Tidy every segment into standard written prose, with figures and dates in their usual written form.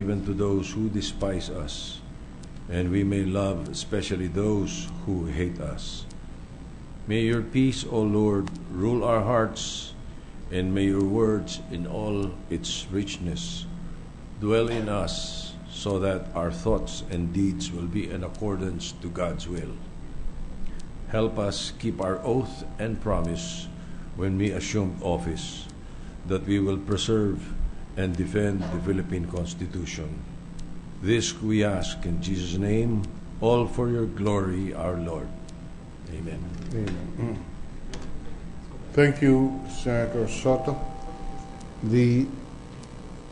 even to those who despise us, and we may love especially those who hate us. May your peace, O Lord, rule our hearts, and may your words in all its richness dwell in us, so that our thoughts and deeds will be in accordance to God's will. Help us keep our oath and promise when we assume office, that we will preserve and defend the Philippine Constitution. This we ask in Jesus' name, all for your glory, our Lord. Amen. Amen. Thank you, Senator Soto. The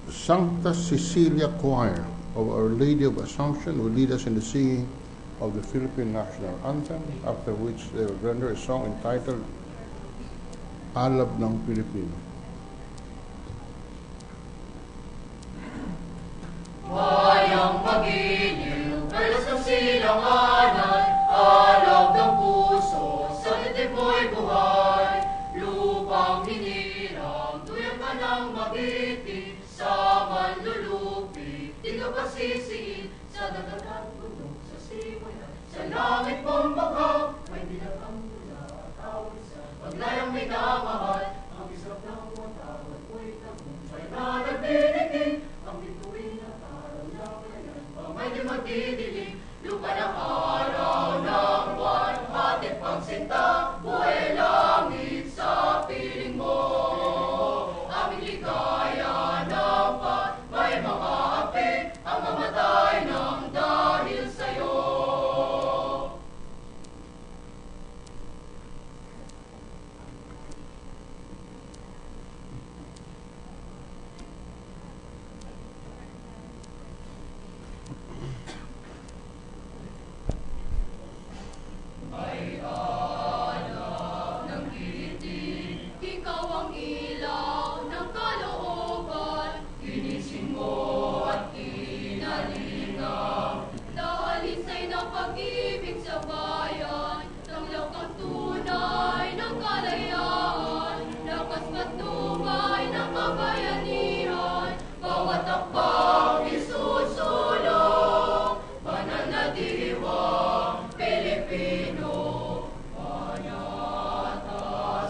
Sancta Cecilia Choir of Our Lady of Assumption will lead us in the singing of the Philippine National Anthem, after which they will render a song entitled Alab ng Pilipino. Mayang magiliw, perlas ng silanganan, alab ng puso, sa litim mo'y buhay. Lupang hinirang, tuyang ka ng magiti, sa manlulupi, di ka pasisiin, sa dagat bundok, sa simulan, sa langit mong bakaw, may dilagang mula, tawid sa paglayang minamahal, ang isap ng matawad mo'y tagumpay na nagbibigay, ang bituin at araw na kayan, pamay di magdidilig, lupa ng araw ng buwan, hatid pagsinta, buhay langit sa piling mo. Aming ligaya ng pat, may mga api, ang mamatay ng dahil sa'yo. May alab ng giting, ikaw ang ilaw ng kalooban, ginising mo at kinalingaw. Dahalisay ng pag-ibig sa bayan, tanglaw kang tunay ng kalayaan, lakas patnubay ng kabayanihan, bawat akbang isusulong, banal na diwang Pilipino. Panyata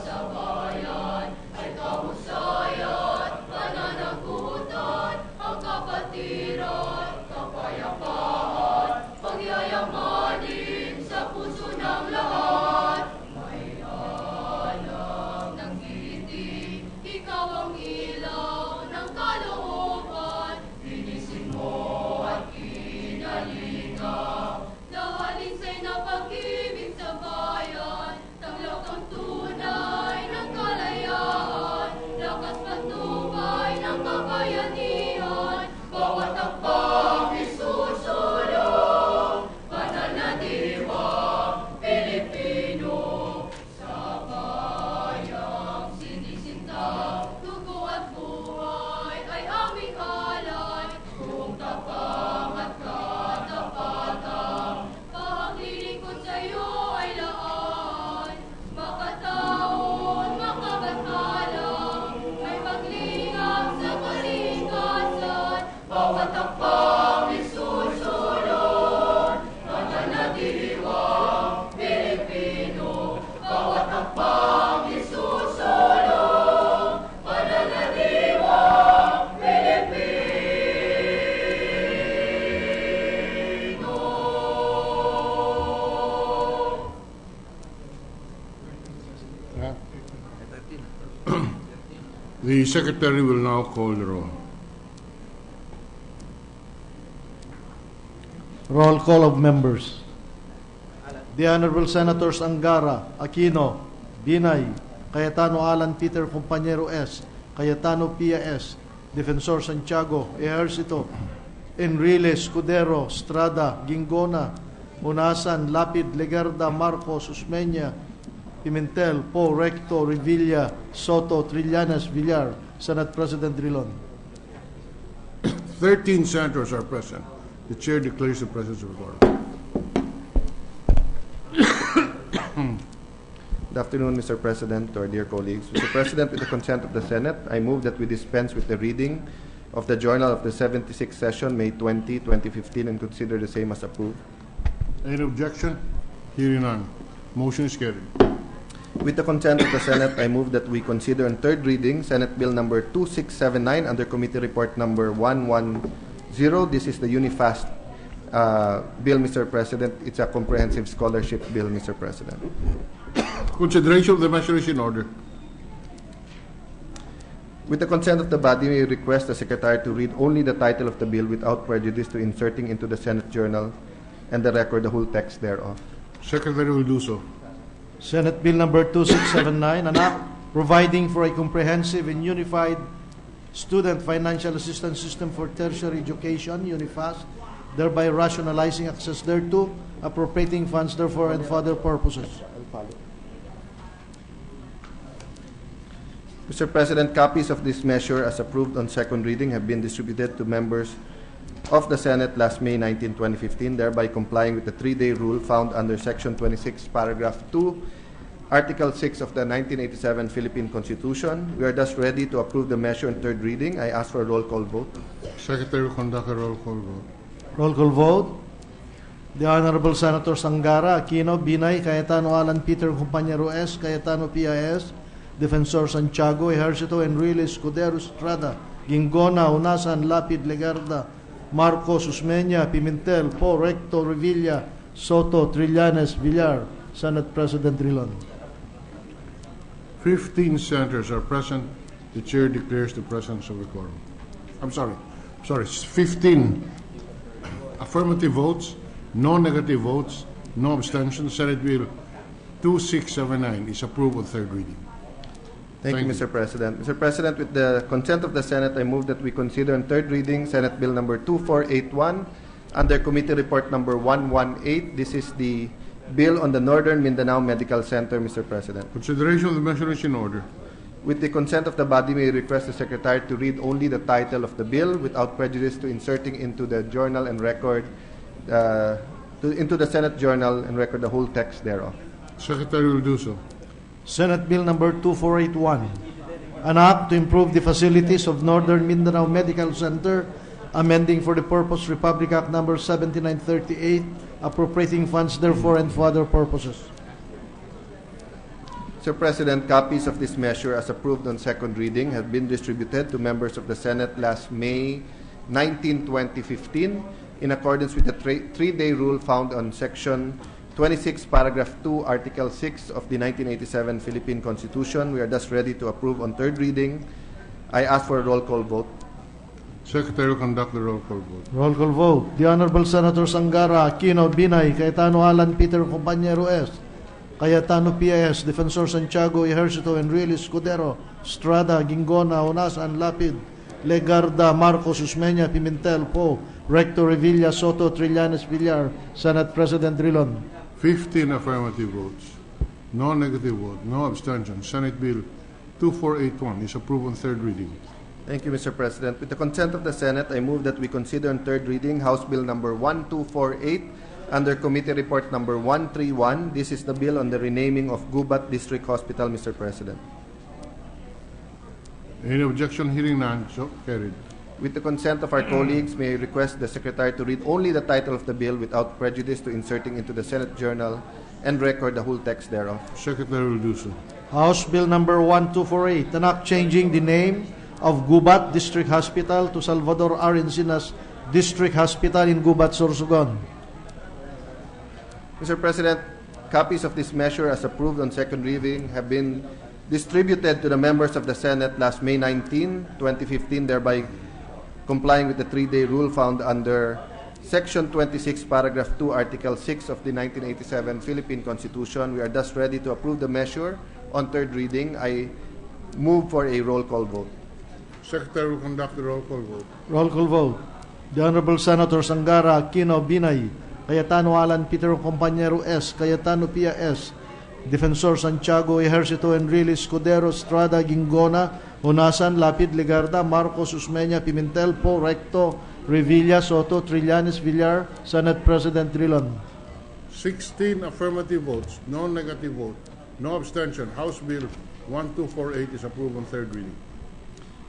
sa bayan ay kahusayan, pananagutan, ang kapatiran, kapayapaan, pagyayamanin sa puso ng lahat. May alam ng giting, ikaw ang ilaw ng kalooban, ginising mo at kinalingaw. Dahalisay na pag-ibig sa bayan, tanglaw kang tunay ng kalayaan, lakas patnubay ng kabayanihan, bawat akbang isusulong, banal na diwang Pilipino. Sa bayang sinisinta, dugo at buhay ay aming alay, kung tapang at katapatan, paglilingkod sa'yo ay laan, makataon, makabatalang, may paglingap sa kalikasan, bawat akbang isusulong, banal na diwang Pilipino. Bawat akbang isusulong, banal na diwang Pilipino. The Secretary will now call the roll. Roll call of members. The Honorable Senators Angara, Aquino, Binay, Cayetano Alan Peter Compañero S., Cayetano Pia S., Defensor Santiago, Ejercito, Enrile, Escudero, Strada, Gingona, Unasan, Lapid, Legarda, Marcos, Usmeña, Pimentel, Po, Recto, Revilla, Soto, Trillanes, Villar, Senate President Drilon. 13 senators are present. The chair declares the presence of a quorum. Good afternoon, Mr. President, to our dear colleagues. Mr. President, with the consent of the Senate, I move that we dispense with the reading of the Journal of the 76th Session, May 20, 2015, and consider the same as approved. Any objection? Hearing none. Motion is carried. With the consent of the Senate, I move that we consider on third reading Senate Bill number 2679 under Committee Report number 110. This is the Unifast bill, Mr. President. It's a comprehensive scholarship bill, Mr. President. Consideration of the measure is in order. With the consent of the body, we request the Secretary to read only the title of the bill without prejudice to inserting into the Senate Journal and the record the whole text thereof. Secretary will do so. Senate Bill number 2679, an act providing for a comprehensive and unified student financial assistance system for tertiary education, UNIFAST, thereby rationalizing access thereto, appropriating funds therefore, and for other purposes. Mr. President, copies of this measure as approved on second reading have been distributed to members of the Senate last May 19, 2015, thereby complying with the 3-day rule found under Section 26, Paragraph 2, Article 6 of the 1987 Philippine Constitution. We are thus ready to approve the measure on third reading. I ask for a roll call vote. Secretary will conduct a roll call vote. Roll call vote. The Honorable Senator Sangara, Aquino, Binay, Cayetano Alan, Peter Compañero S, Cayetano P.I.S., Defensor Santiago, Ejercito, Enrile, Escudero, Estrada, Gingona, Unasan, Lapid, Legarda, Marcos, Usmeña, Pimentel, Po, Recto, Revilla, Soto, Trillanes, Villar, Senate President Drilon. 15 senators are present. The chair declares the presence of a quorum. I'm sorry, 15 affirmative votes, no negative votes, no abstentions. Senate Bill 2679 is approved on third reading. Thank you, Mr. President. Mr. President, with the consent of the Senate, I move that we consider on third reading Senate Bill number 2481 under Committee Report number 118. This is the bill on the Northern Mindanao Medical Center, Mr. President. Consideration of the measure is in order. With the consent of the body, may I request the Secretary to read only the title of the bill without prejudice to inserting into the journal and record, into the Senate Journal and record the whole text thereof. Secretary will do so. Senate Bill number 2481, an act to improve the facilities of Northern Mindanao Medical Center, amending for the purpose Republic Act number 7938, appropriating funds therefore and for other purposes. Mr. President, copies of this measure as approved on second reading have been distributed to members of the Senate last May 19, 2015, in accordance with the 3-day rule found on Section 26, Paragraph 2, Article 6 of the 1987 Philippine Constitution. We are thus ready to approve on third reading. I ask for a roll call vote. Secretary will conduct the roll call vote. Roll call vote. The Honorable Senator Sangara, Aquino, Binay, Cayetano Alan, Peter Compañero S, Cayetano P.I.S., Defensor Santiago, Ejercito, Enrile, Escudero, Estrada, Gingona, Unasan, Lapid, Legarda, Marcos, Usmeña, Pimentel, Po, Recto, Revilla, Soto, Trillanes, Villar, Senate President Drilon. 15 affirmative votes, no negative vote, no abstentions. Senate Bill 2481 is approved on third reading. Thank you, Mr. President. With the consent of the Senate, I move that we consider on third reading House Bill number 1248 under Committee Report number 131. This is the bill on the renaming of Gubat District Hospital, Mr. President. Any objection? Hearing none, so carried. With the consent of our colleagues, may I request the Secretary to read only the title of the bill without prejudice to inserting into the Senate Journal and record the whole text thereof. Secretary will do so. House Bill number 1248, an act changing the name of Gubat District Hospital to Salvador R. Encinas District Hospital in Gubat, Sorsogon. Mr. President, copies of this measure as approved on second reading have been distributed to the members of the Senate last May 19, 2015, thereby complying with the 3-day rule found under Section 26, Paragraph 2, Article 6 of the 1987 Philippine Constitution. We are thus ready to approve the measure on third reading. I move for a roll call vote. Secretary will conduct the roll call vote. Roll call vote. The Honorable Senator Sangara, Aquino, Binay, Cayetano Alan, Peter Compañero S, Cayetano P.I.S., Defensor Santiago, Ejercito, Enrile, Escudero, Estrada, Gingona, Unasan, Lapid, Legarda, Marcos, Usmeña, Pimentel, Po, Recto, Revilla, Soto, Trillanes, Villar, Senate President Drilon. 16 affirmative votes, no negative vote, no abstention. House Bill 1248 is approved on third reading.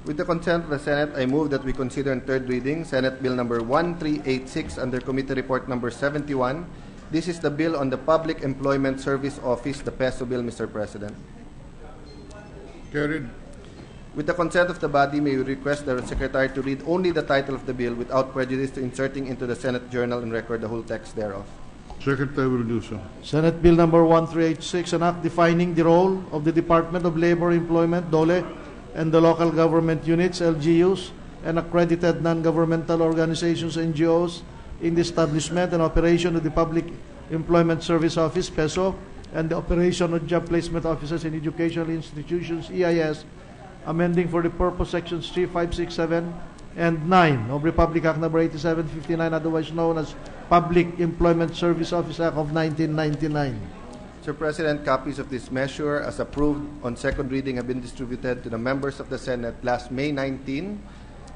With the consent of the Senate, I move that we consider in third reading Senate Bill number 1386 under Committee Report number 71. This is the bill on the Public Employment Service Office, the PESO bill, Mr. President. Carried. With the consent of the body, may we request the Secretary to read only the title of the bill without prejudice to inserting into the Senate Journal and record the whole text thereof. Secretary will do so. Senate Bill number 1386, an act defining the role of the Department of Labor, Employment, DOLE, and the local government units, LGUs, and accredited non-governmental organizations, NGOs, in the establishment and operation of the Public Employment Service Office, PESO, and the operation of job placement offices in educational institutions, EIS, amending for the purpose sections 3, 5, 6, 7, and 9 of Republic Act number 8759, otherwise known as Public Employment Service Office Act of 1999. Mr. President, copies of this measure as approved on second reading have been distributed to the members of the Senate last May 19,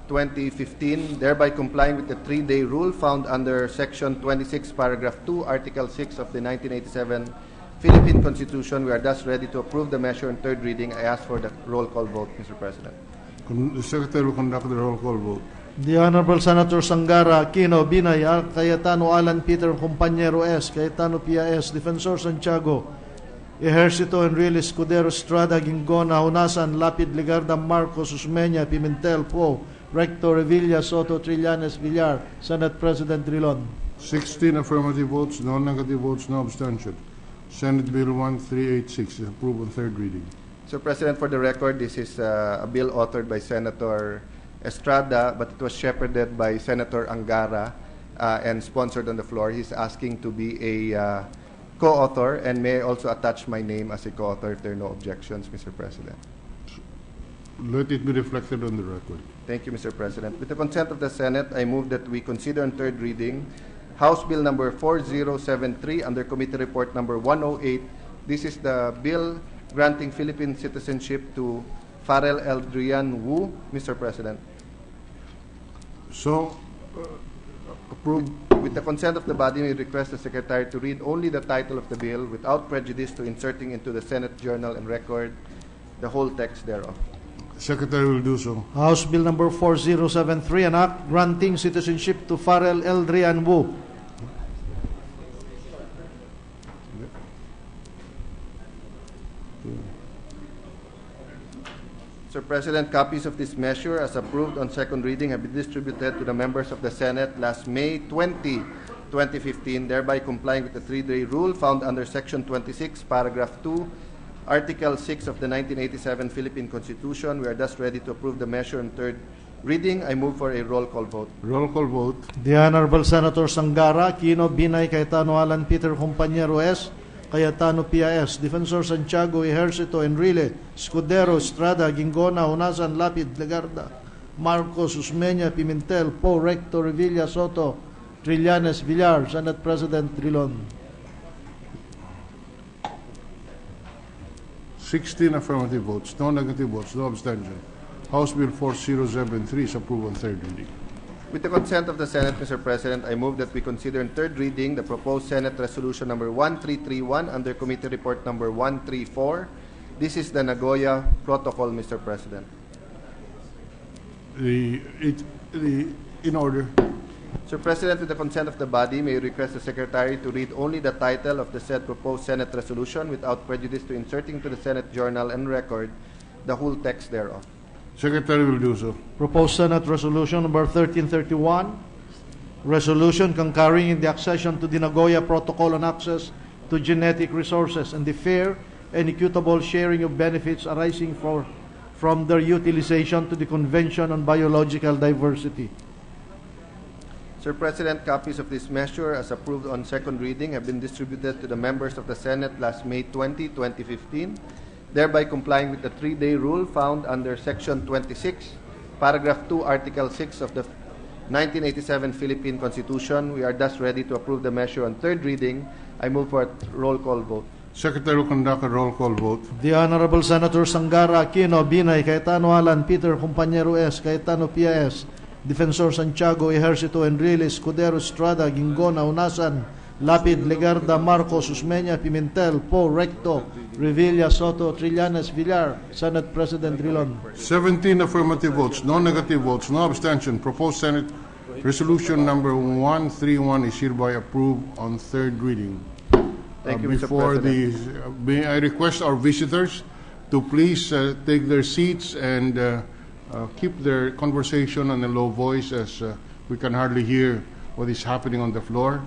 2015, thereby complying with the 3-day rule found under Section 26, Paragraph 2, Article 6 of the 1987 Philippine Constitution. We are thus ready to approve the measure in third reading. I ask for the roll call vote, Mr. President. The Secretary will conduct the roll call vote. The Honorable Senator Sangara, Aquino, Binay, Cayetano, Alan, Peter, Compañero S, Cayetano, Pia S, Defensor Santiago, Ejercito, Enrile, Escudero, Estrada, Gingona, Hunasan, Lapid, Legarda, Marcos, Usmeña, Pimentel, Po, Rector, Revilla, Soto, Trillanes, Villar, Senate President Drilon. 16 affirmative votes, no negative votes, no abstention. Senate Bill 1386 is approved on third reading. Mr. President, for the record, this is a bill authored by Senator Estrada, but it was shepherded by Senator Angara and sponsored on the floor. He's asking to be a co-author, and may I also attach my name as a co-author if there are no objections, Mr. President. Let it be reflected on the record. Thank you, Mr. President. With the consent of the Senate, I move that we consider on third reading House Bill number 4073 under Committee Report number 108. This is the bill granting Philippine citizenship to Farrell Eldrian Wu, Mr. President. So, approved. With the consent of the body, we request the Secretary to read only the title of the bill without prejudice to inserting into the Senate Journal and record the whole text thereof. Secretary will do so. House Bill number 4073, an act granting citizenship to Farrell Eldrian Wu. Mr. President, copies of this measure as approved on second reading have been distributed to the members of the Senate last May 20, 2015, thereby complying with the 3-day rule found under Section 26, Paragraph 2, Article 6 of the 1987 Philippine Constitution. We are thus ready to approve the measure on third reading. I move for a roll call vote. Roll call vote. The Honorable Senator Sangara, Aquino, Binay, Cayetano, Alan, Peter, Compañero S, Cayetano, Pia S, Defensor Santiago, Ejercito, Enrile, Escudero, Estrada, Gingona, Hunasan, Lapid, Legarda, Marcos, Usmeña, Pimentel, Po, Rector, Revilla, Soto, Trillanes, Villar, Senate President Drilon. 16 affirmative votes, no negative votes, no abstention. House Bill 4073 is approved on third reading. With the consent of the Senate, Mr. President, I move that we consider in third reading the proposed Senate Resolution number 1331 under Committee Report number 134. This is the Nagoya Protocol, Mr. President. In order. Mr. President, with the consent of the body, may I request the Secretary to read only the title of the said proposed Senate resolution without prejudice to inserting to the Senate Journal and record the whole text thereof. Secretary will do so. Proposed Senate Resolution number 1331, resolution concurring in the accession to the Nagoya Protocol on access to genetic resources and the fair and equitable sharing of benefits arising from their utilization to the Convention on Biological Diversity. Sir President, copies of this measure as approved on second reading have been distributed to the members of the Senate last May 20, 2015, thereby complying with the 3-day rule found under Section 26, Paragraph 2, Article 6 of the 1987 Philippine Constitution. We are thus ready to approve the measure on third reading. I move for a roll call vote. Secretary will conduct a roll call vote. The Honorable Senator Sangara, Aquino, Binay, Cayetano, Alan, Peter, Compañero S, Cayetano, Pia S, Defensor Santiago, Ejercito, Enrile, Escudero, Estrada, Gingona, Hunasan, Lapid, Legarda, Marcos, Usmeña, Pimentel, Po, Recto, Revilla, Soto, Trillanes, Villar, Senate President Drilon. 17 affirmative votes, no negative votes, no abstention. Proposed Senate Resolution number 131 is hereby approved on third reading. Thank you, Mr. Before President. may I request our visitors to please take their seats and keep their conversation on a low voice, as we can hardly hear what is happening on the floor.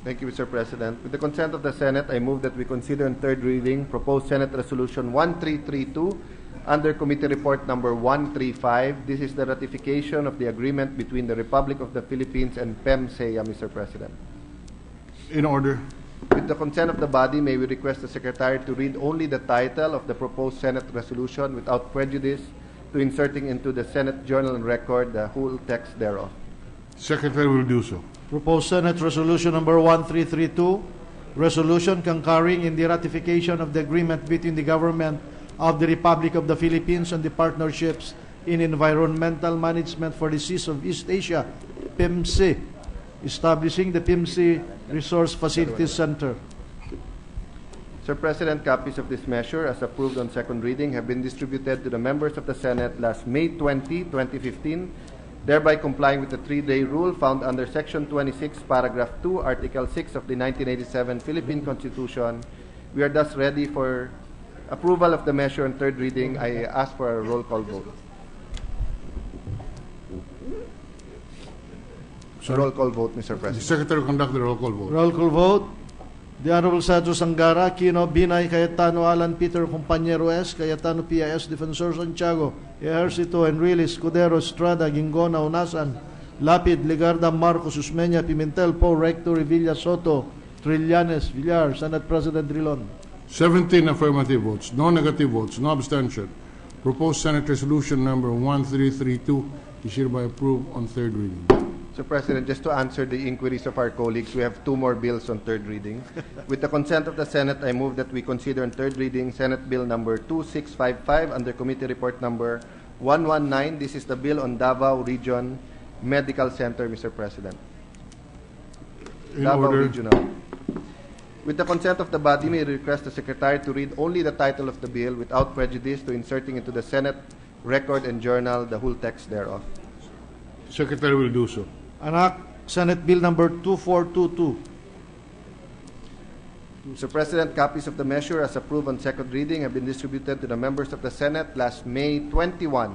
Thank you, Mr. President. With the consent of the Senate, I move that we consider in third reading proposed Senate Resolution 1332 under Committee Report number 135. This is the ratification of the agreement between the Republic of the Philippines and PEMSEA, Mr. President. In order. With the consent of the body, may we request the Secretary to read only the title of the proposed Senate resolution without prejudice to inserting into the Senate Journal and Record the whole text thereof. Secretary will do so. Proposed Senate Resolution number 1332, resolution concurring in the ratification of the agreement between the government of the Republic of the Philippines and the partnerships in environmental management for the seas of East Asia, PEMSE, establishing the PEMSE Resource Facilities Center. Sir President, copies of this measure, as approved on second reading, have been distributed to the members of the Senate last May 20, 2015, thereby complying with the 3-day rule found under Section 26, Paragraph 2, Article 6 of the 1987 Philippine Constitution. We are thus ready for approval of the measure on third reading. I ask for a roll call vote. Roll call vote, Mr. The President. Secretary will conduct the roll call vote. Roll call vote. The Honorable Senator Sangara, Aquino, Binay, Cayetano, Alan, Peter, Compañero S, Cayetano, PIS, Defensor Santiago, Ejercito, Enriles, Escudero, Estrada, Gingona, Unasan, Lapid, Legarda, Marcos, Usmeña, Pimentel, Poe, Recto, Revilla, Soto, Trillanes, Villar, Senate President Drilon. 17 affirmative votes, no negative votes, no abstention. Proposed Senate Resolution number 1332 is hereby approved on third reading. Mr. President, just to answer the inquiries of our colleagues, we have 2 more bills on third reading. With the consent of the Senate, I move that we consider on third reading Senate Bill number 2655 under Committee Report number 119. This is the bill on Davao Region Medical Center, Mr. President. In Davao order. Regional. With the consent of the body, may I request the Secretary to read only the title of the bill without prejudice to inserting into the Senate Record and Journal the whole text thereof. Secretary will do so. Anak, Senate Bill number 2422. Mr. President, copies of the measure as approved on second reading have been distributed to the members of the Senate last May 21,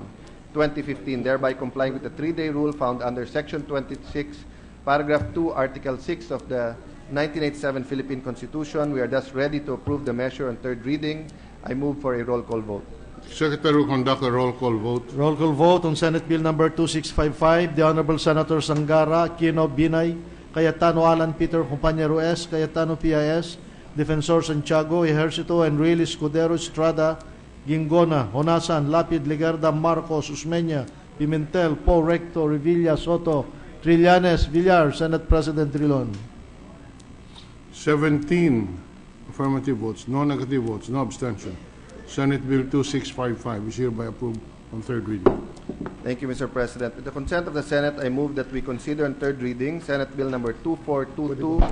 2015, thereby complying with the 3-day rule found under Section 26, Paragraph 2, Article 6 of the 1987 Philippine Constitution. We are thus ready to approve the measure on third reading. I move for a roll call vote. Secretary will conduct a roll call vote. Roll call vote on Senate Bill number 2655. The Honorable Senator Sangara, Aquino, Binay, Cayetano, Alan, Peter, Compañero S, Cayetano, PIS, Defensor Santiago, Ejercito, Enriles, Escudero, Estrada, Gingona, Honasan, Lapid, Legarda, Marcos, Usmeña, Pimentel, Poe, Recto, Revilla, Soto, Trillanes, Villar, Senate President Drilon. 17 affirmative votes, no negative votes, no abstention. Senate Bill 2655 is hereby approved on third reading. Thank you, Mr. President. With the consent of the Senate, I move that we consider on third reading Senate Bill number 2422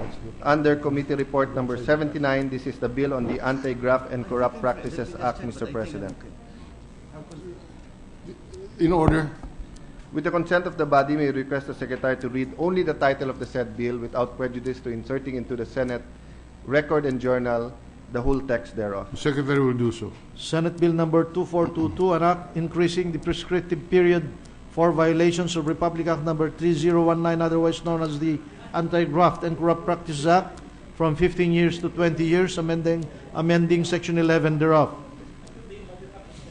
under Committee Report number 79. This is the bill on the Anti-Graft and Corrupt Practices Act, Mr. President. In order. With the consent of the body, may I request the Secretary to read only the title of the said bill without prejudice to inserting into the Senate Record and Journal the whole text thereof. The Secretary will do so. Senate Bill number 2422, an act increasing the prescriptive period for violations of Republic Act number 3019, otherwise known as the Anti-Graft and Corrupt Practices Act, from 15 years to 20 years, amending Section 11 thereof.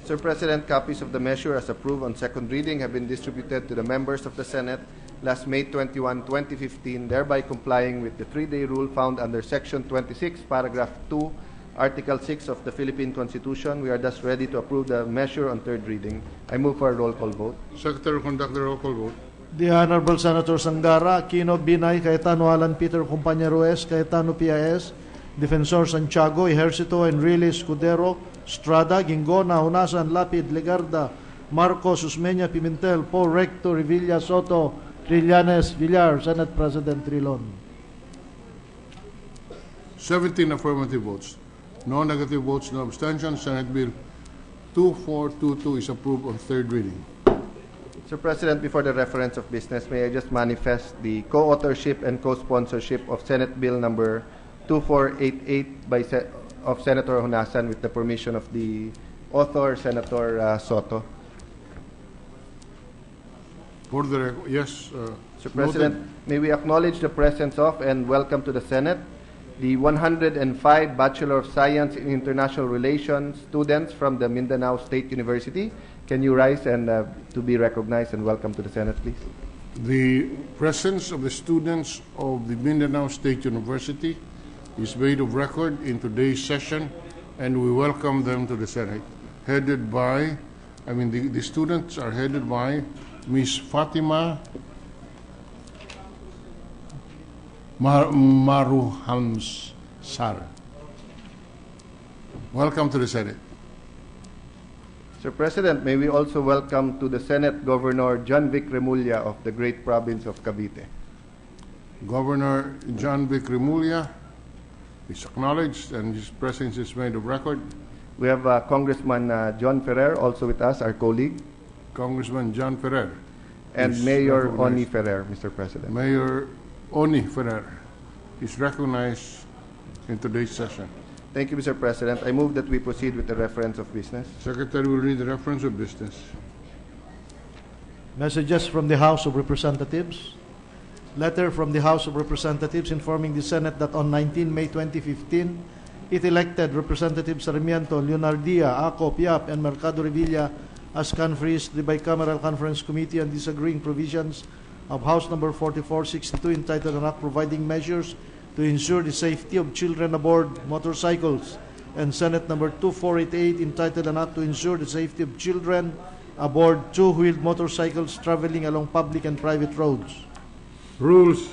Sir President, copies of the measure as approved on second reading have been distributed to the members of the Senate last May 21, 2015, thereby complying with the 3-day rule found under Section 26, Paragraph 2, Article 6 of the Philippine Constitution. We are thus ready to approve the measure on third reading. I move for a roll call vote. Secretary will conduct the roll call vote. The Honorable Senator Sangara, Aquino, Binay, Cayetano, Alan, Peter, Compañero S, Cayetano, PIS, Defensor Santiago, Ejercito, Enriles, Escudero, Estrada, Gingona, Unasan, Lapid, Legarda, Marcos, Usmeña, Pimentel, Poe, Recto, Revilla, Soto, Trillanes, Villar, Senate President Drilon. 17 affirmative votes. No negative votes, no abstentions. Senate Bill 2422 is approved on third reading. Mr. President, before the reference of business, may I just manifest the co-authorship and co-sponsorship of Senate Bill number 2488 of Senator Honasan with the permission of the author, Senator Soto. For the yes, Mr. President, may we acknowledge the presence of and welcome to the Senate the 105 Bachelor of Science in International Relations students from the Mindanao State University. Can you rise and to be recognized and welcome to the Senate, please? The presence of the students of the Mindanao State University is made of record in today's session, and we welcome them to the Senate. Headed by, the students are headed by Ms. Fatima Maruhamsar. Welcome to the Senate. Mr. President, may we also welcome to the Senate Governor John Vic Remulla of the great province of Cavite. Governor John Vic Remulla is acknowledged, and his presence is made of record. We have Congressman John Ferrer also with us, our colleague. Congressman John Ferrer. And is Mayor recognized. Oni Ferrer, Mr. President. Mayor Oni Ferrer is recognized in today's session. Thank you, Mr. President. I move that we proceed with the reference of business. Secretary will read the reference of business. Messages from the House of Representatives. Letter from the House of Representatives informing the Senate that on 19 May 2015, it elected Representatives Sarmiento, Leonardia, Aco, Piap, and Mercado Revilla as conferees the Bicameral Conference Committee on Disagreeing Provisions of House Number 4462 entitled An Act Providing Measures to Ensure the Safety of Children Aboard Motorcycles, and Senate Number 2488 entitled An Act to Ensure the Safety of Children Aboard Two-Wheeled Motorcycles Traveling Along Public and Private Roads. Rules.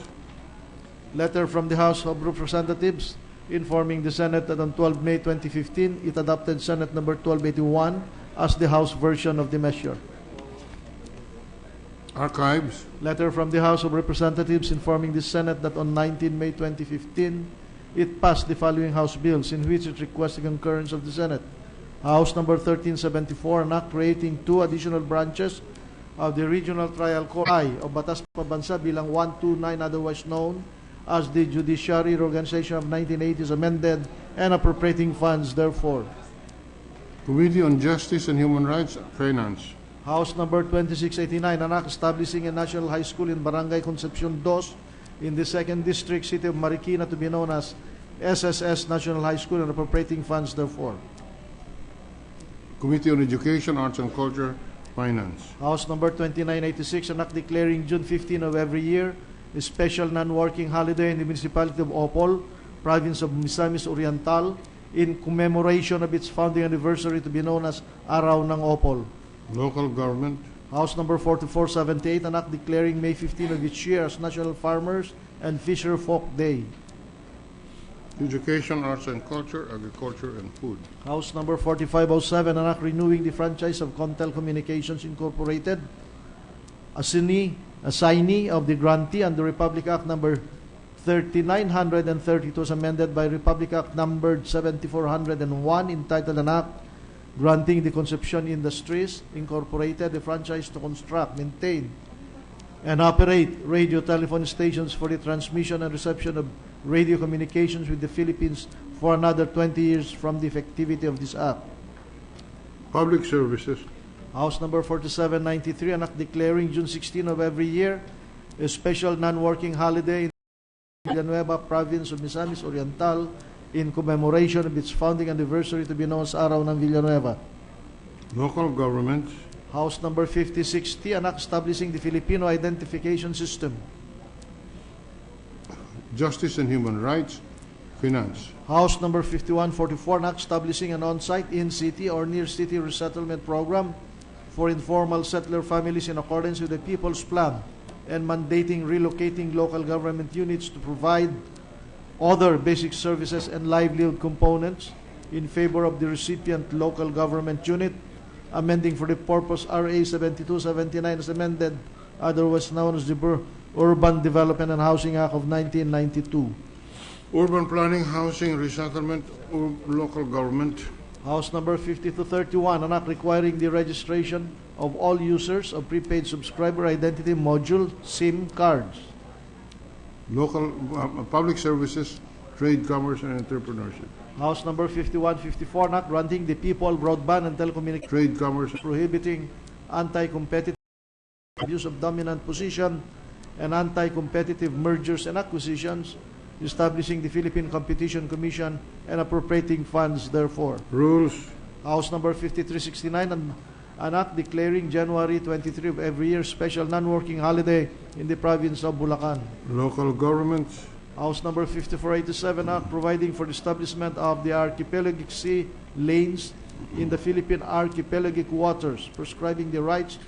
Letter from the House of Representatives informing the Senate that on 12 May 2015, it adopted Senate Number 1281 as the House version of the measure. Archives. Letter from the House of Representatives informing the Senate that on 19 May 2015, it passed the following House bills in which it requests the concurrence of the Senate. House Number 1374, an act creating 2 additional branches of the Regional Trial Court of Batas Pambansa bilang 129, otherwise known as the Judiciary Organization of 1980 is amended, and appropriating funds therefore. Committee on Justice and Human Rights, Finance. House Number 2689, an act establishing a national high school in Barangay Concepcion 2 in the 2nd District, City of Marikina, to be known as SSS National High School, and appropriating funds therefore. Committee on Education, Arts and Culture, Finance. House Number 2986, an act declaring June 15 of every year a special non-working holiday in the municipality of Opol, province of Misamis Oriental, in commemoration of its founding anniversary, to be known as Araw ng Opol. Local Government. House Number 4478, an act declaring May 15 of each year as National Farmers and Fisher Folk Day. Education, Arts and Culture, Agriculture and Food. House Number 4507, an act renewing the franchise of Contel Communications Incorporated, assignee of the grantee under Republic Act Number 3932 as amended by Republic Act Number 7401, entitled An Act Granting the Concepcion Industries Incorporated the franchise to construct, maintain, and operate radio telephone stations for the transmission and reception of radio communications with the Philippines for another 20 years from the effectivity of this act. Public Services. House Number 4793, an act declaring June 16 of every year a special non-working holiday in Villanueva, province of Misamis Oriental, in commemoration of its founding anniversary, to be known as Araw ng Villanueva. Local Government. House Number 5060, an act establishing the Filipino Identification System. Justice and Human Rights, Finance. House Number 5144, an act establishing an on-site, in-city, or near-city resettlement program for informal settler families in accordance with the People's Plan, and mandating relocating local government units to provide other basic services and livelihood components in favor of the recipient local government unit, amending for the purpose RA 7279 as amended, otherwise known as the Urban Development and Housing Act of 1992. Urban planning, housing, resettlement, local government. House number 50 to 31, an act requiring the registration of all users of prepaid subscriber identity module SIM cards. Local public services, trade, commerce, and entrepreneurship. House number 51, 54, an act granting the people broadband and telecommunications, Trade, commerce, prohibiting anti-competitive abuse of dominant position and anti-competitive mergers and acquisitions, establishing the Philippine Competition Commission and appropriating funds therefore. rules, House number 5369, an act declaring January 23 of every year special non-working holiday in the province of Bulacan. local government, House number 5487, act providing for the establishment of the archipelagic sea lanes in the Philippine archipelagic waters, prescribing the rights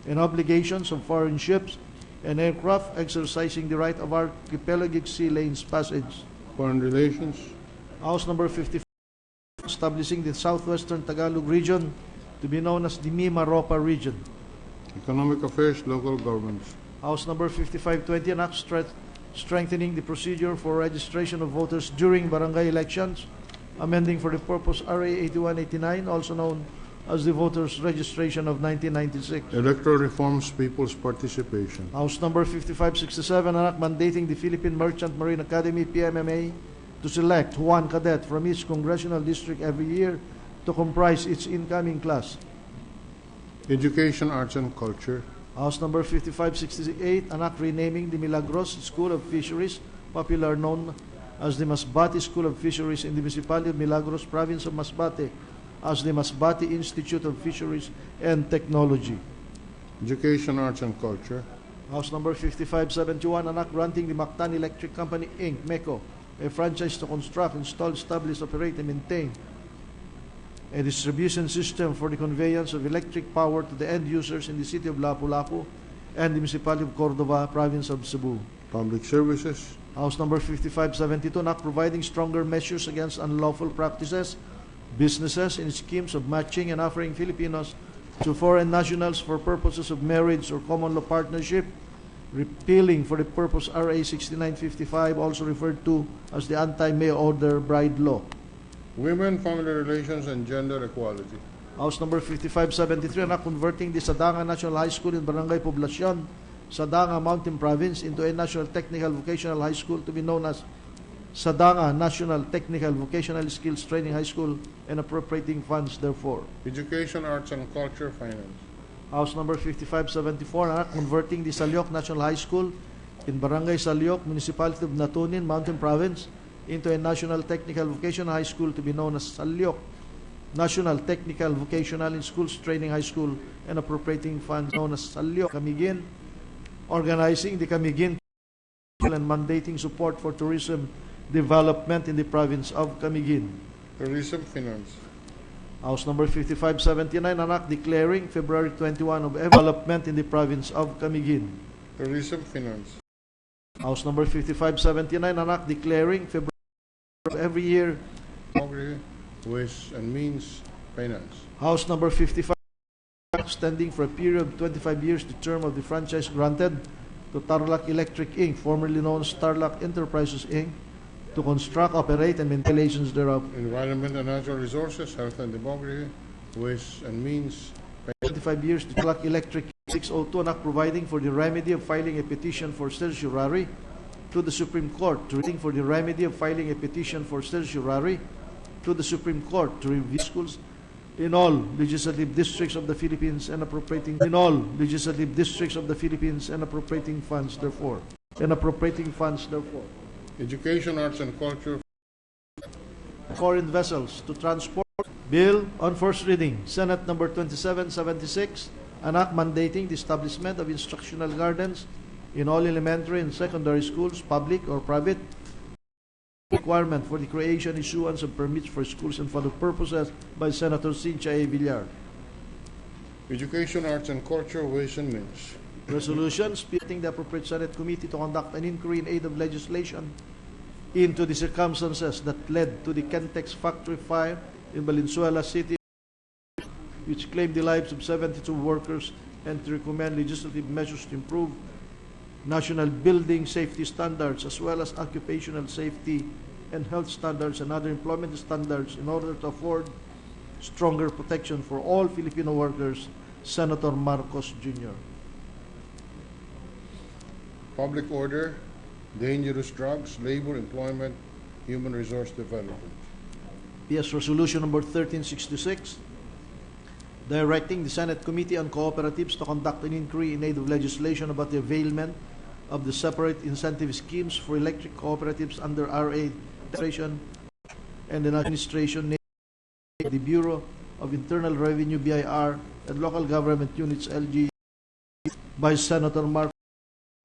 and obligations of foreign ships and aircraft exercising the right of archipelagic sea lanes passage. foreign relations, House number 54, establishing the Southwestern Tagalog region to be known as the Mimaropa region. economic affairs, local governments. House number 5520, an act strengthening the procedure for registration of voters during barangay elections, amending for the purpose RA 8189, also known as the Voters Registration of 1996. Electoral reforms, people's participation. House number 5567, an act mandating the Philippine Merchant Marine Academy, PMMA, to select one cadet from each congressional district every year to comprise its incoming class. Education, arts, and culture. House number 5568, an act renaming the Milagros School of Fisheries, popular known as the Masbate School of Fisheries in the municipality of Milagros, province of Masbate, as the Masbate Institute of Fisheries and Technology. Education, arts, and culture. House number 5571, an act granting the Mactan Electric Company, Inc., MECO, a franchise to construct, install, establish, operate, and maintain a distribution system for the conveyance of electric power to the end users in the city of Lapu-Lapu and the municipality of Cordova, province of Cebu. Public services. House number 5572, an act providing stronger measures against unlawful practices, businesses, and schemes of matching and offering Filipinos to foreign nationals for purposes of marriage or common law partnership, repealing for the purpose RA 6955, also referred to as the Anti-Mail Order Bride Law. Women, family relations, and gender equality. House number 5573, an act converting the Sadanga National High School in Barangay Poblacion, Sadanga Mountain Province, into a National Technical Vocational High School to be known as Sadanga National Technical Vocational Skills Training High School and appropriating funds therefore. Education, arts, and culture, finance. House number 5574, an act converting the Salyok National High School in Barangay Salyok, Municipality of Natunin, Mountain Province, into a National Technical Vocational High School to be known as Salyok National Technical Vocational and Schools Training High School and appropriating funds known as Salyok Camiguin, organizing the Camiguin and mandating support for tourism development in the province of Camiguin. Tourism, finance. House number 5579, an act declaring February 21 of development in the province of Camiguin. Tourism, finance. House number 5579, an act declaring February of every year. Ways and means, finance. House number 55, extending for a period of 25 years the term of the franchise granted to Tarlac Electric Inc., formerly known as Tarlac Enterprises Inc., to construct, operate, and maintain relations thereof. Environment and natural resources, health and demography, ways and means, 25 years to Tarlac Electric 602, an act providing for the remedy of filing a petition for certiorari to the Supreme Court, to the Supreme Court to review schools in all legislative districts of the Philippines and appropriating funds therefore. education, arts, and culture, Foreign vessels to transport. Bill on first reading, Senate number 2776, an act mandating the establishment of instructional gardens in all elementary and secondary schools, public or private, requirement for the creation, issuance of permits for schools and for other purposes by Senator Cynthia A. Villar. education, arts, and culture, ways and means. Resolution speaking the appropriate Senate committee to conduct an inquiry in aid of legislation into the circumstances that led to the Kentex factory fire in Valenzuela City, which claimed the lives of 72 workers, and to recommend legislative measures to improve national building safety standards, as well as occupational safety and health standards and other employment standards in order to afford stronger protection for all Filipino workers, Senator Marcos Jr. Public order, dangerous drugs, labor, employment, human resource development. PS Resolution number 1366, directing the Senate Committee on Cooperatives to conduct an inquiry in aid of legislation about the availment of the separate incentive schemes for electric cooperatives under RA administration and an administration named the Bureau of Internal Revenue BIR and local government units LG by Senator Marcos.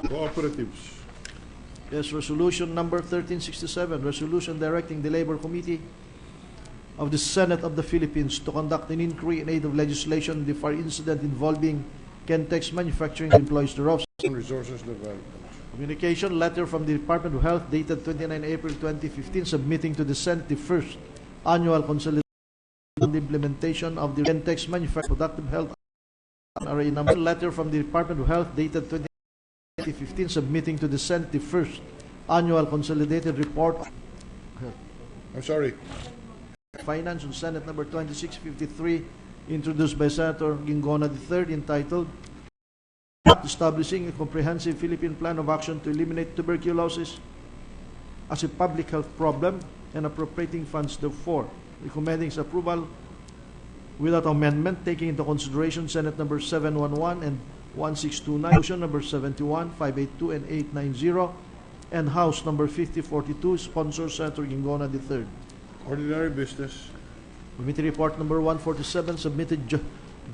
Cooperatives. Yes, resolution number 1367, resolution directing the Labor Committee of the Senate of the Philippines to conduct an inquiry in aid of legislation in the fire incident involving Kentex Manufacturing employees thereof. Resources development. Communication letter from the Department of Health dated 29 April 2015 submitting to the Senate the first annual consolidation on the implementation of the Kentex Manufacturing Productive Health RA number. Letter from the Department of Health dated 2015 submitting to the Senate the first annual consolidated report I'm sorry. Finance on Senate number 2653 introduced by Senator Gingona III entitled Establishing a Comprehensive Philippine Plan of Action to Eliminate Tuberculosis as a Public Health Problem and appropriating funds therefore, recommending its approval without amendment, taking into consideration Senate number 711 and 1629, motion number 71, 582, and 890, and House number 5042, sponsor Senator Gingona III. Ordinary business. Committee report number 147 submitted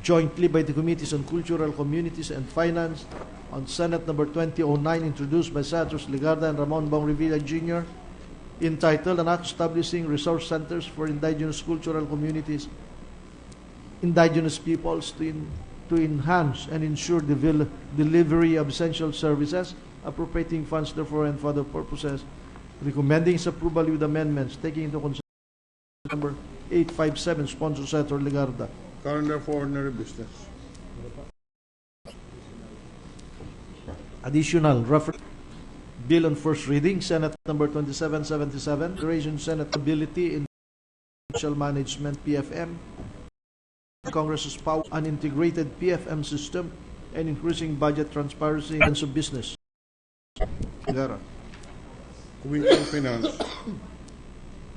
jointly by the Committees on Cultural Communities and Finance on Senate number 2009 introduced by Senators Legarda and Ramon Bong Revilla Jr. entitled An Act Establishing Resource Centers for Indigenous Cultural Communities, Indigenous Peoples to enhance and ensure the delivery of essential services, appropriating funds therefore and for other purposes, recommending its approval with amendments, taking into consideration number 857, sponsor Senator Legarda. Calendar for ordinary business. Additional reference bill on first reading, Senate number 2777, Federation Senate Ability in Financial Management PFM, Congress's power, an integrated PFM system, and increasing budget transparency and of business. Gara. Committee on Finance.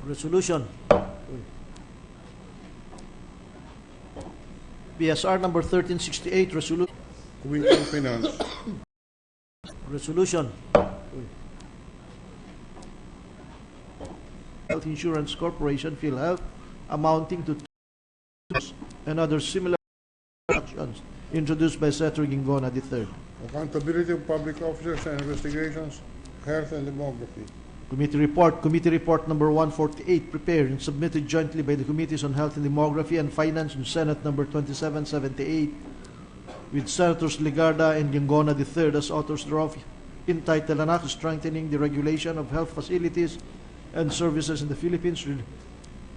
Resolution. PSR number 1368, resolution. Committee on Finance. Resolution. Health Insurance Corporation, PhilHealth, amounting to and other similar actions introduced by Senator Gingona III. Accountability of public officers and investigations, health and demography. Committee report number 148, prepared and submitted jointly by the Committees on Health and Demography and Finance and Senate number 2778, with Senators Legarda and Gingona III as authors thereof, entitled An Act Strengthening the Regulation of Health Facilities and Services in the Philippines,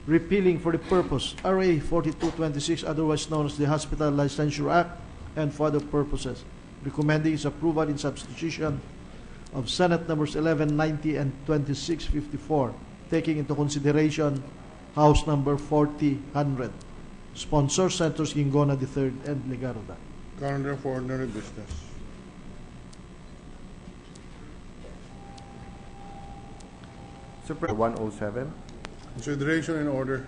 repealing for the purpose RA 4226, otherwise known as the Hospital Licensure Act, and for other purposes, recommending its approval in substitution of Senate numbers 1190 and 2654, taking into consideration House number 4000. Sponsor Senators Gingona III and Legarda. Calendar for ordinary business. Super 107. Consideration and order.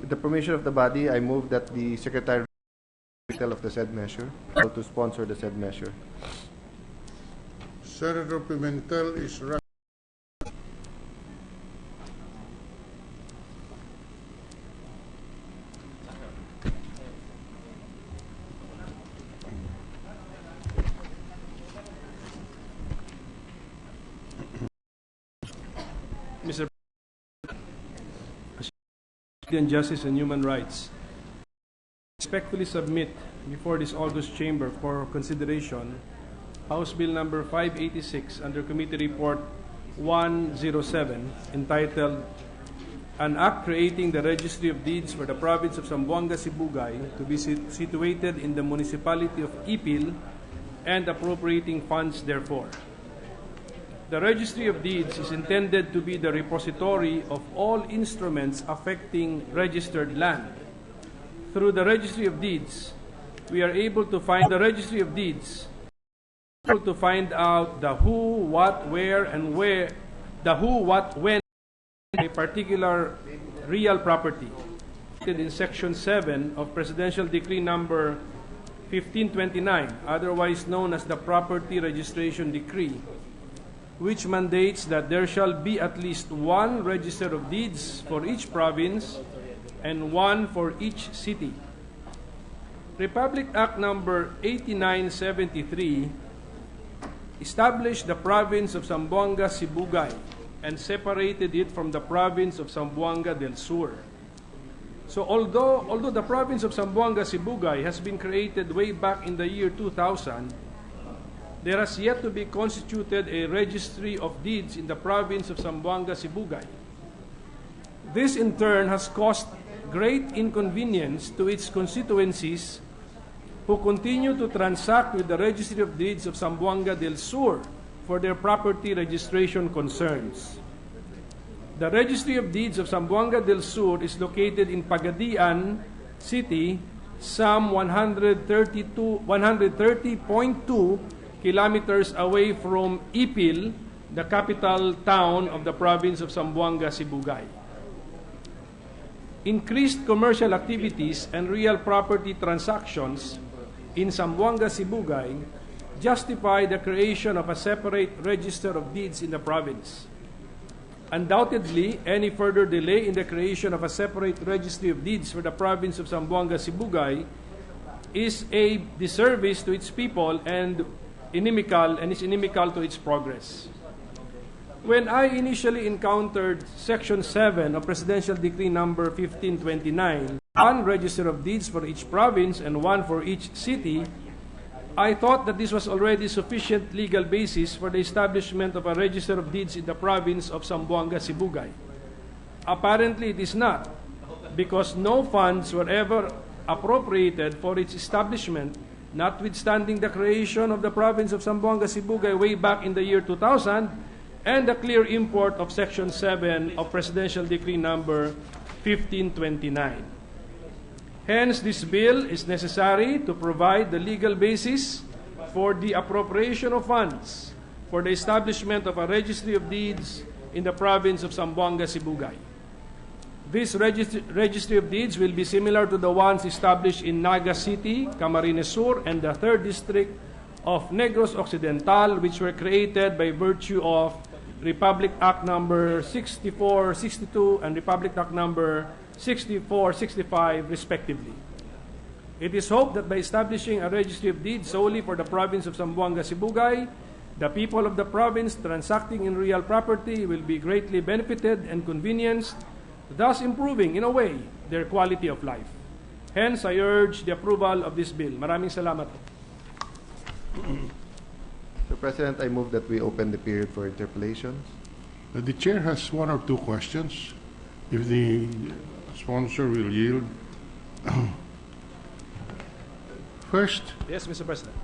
With the permission of the body, I move that the Secretary of the said measure to sponsor the said measure. Senator Pimentel is recommended. Mr. President, Justice and Human Rights, respectfully submit before this August Chamber for consideration House Bill number 586 under Committee Report 107 entitled An Act Creating the Registry of Deeds for the Province of Zamboanga, Sibugay to be situated in the Municipality of Ipil and appropriating funds therefore. The Registry of Deeds is intended to be the repository of all instruments affecting registered land. Through the Registry of Deeds, we are able to find out the who, what, where, and where, the who, what, when a particular real property. In Section 7 of Presidential Decree number 1529, otherwise known as the Property Registration Decree, which mandates that there shall be at least one register of deeds for each province and one for each city. Republic Act number 8973 established the province of Zamboanga Sibugay and separated it from the province of Zamboanga del Sur. So although the province of Zamboanga Sibugay has been created way back in the year 2000, there has yet to be constituted a registry of deeds in the province of Zamboanga Sibugay. This in turn has caused great inconvenience to its constituencies who continue to transact with the Registry of Deeds of Zamboanga del Sur for their property registration concerns. The Registry of Deeds of Zamboanga del Sur is located in Pagadian City, some 130.2 kilometers away from Ipil, the capital town of the province of Zamboanga Sibugay. Increased commercial activities and real property transactions in Zamboanga Sibugay justify the creation of a separate register of deeds in the province. Undoubtedly, any further delay in the creation of a separate registry of deeds for the province of Zamboanga Sibugay is a disservice to its people and is inimical to its progress. When I initially encountered Section 7 of Presidential Decree number 1529, one register of deeds for each province and one for each city, I thought that this was already sufficient legal basis for the establishment of a register of deeds in the province of Zamboanga Sibugay. Apparently it is not, because no funds were ever appropriated for its establishment, notwithstanding the creation of the province of Zamboanga Sibugay way back in the year 2000 and the clear import of Section 7 of Presidential Decree number 1529. Hence, this bill is necessary to provide the legal basis for the appropriation of funds for the establishment of a registry of deeds in the province of Zamboanga Sibugay. This registry of deeds will be similar to the ones established in Naga City, Camarines Sur, and the 3rd District of Negros Occidental, which were created by virtue of Republic Act number 6462 and Republic Act number 6465, respectively. It is hoped that by establishing a registry of deeds solely for the province of Zamboanga Sibugay, the people of the province transacting in real property will be greatly benefited and convenienced, thus improving, in a way, their quality of life. Hence, I urge the approval of this bill. Maraming salamat. Mr. President, I move that we open the period for interpellations. The chair has one or two questions. If the sponsor will yield. First, Yes, Mr. President.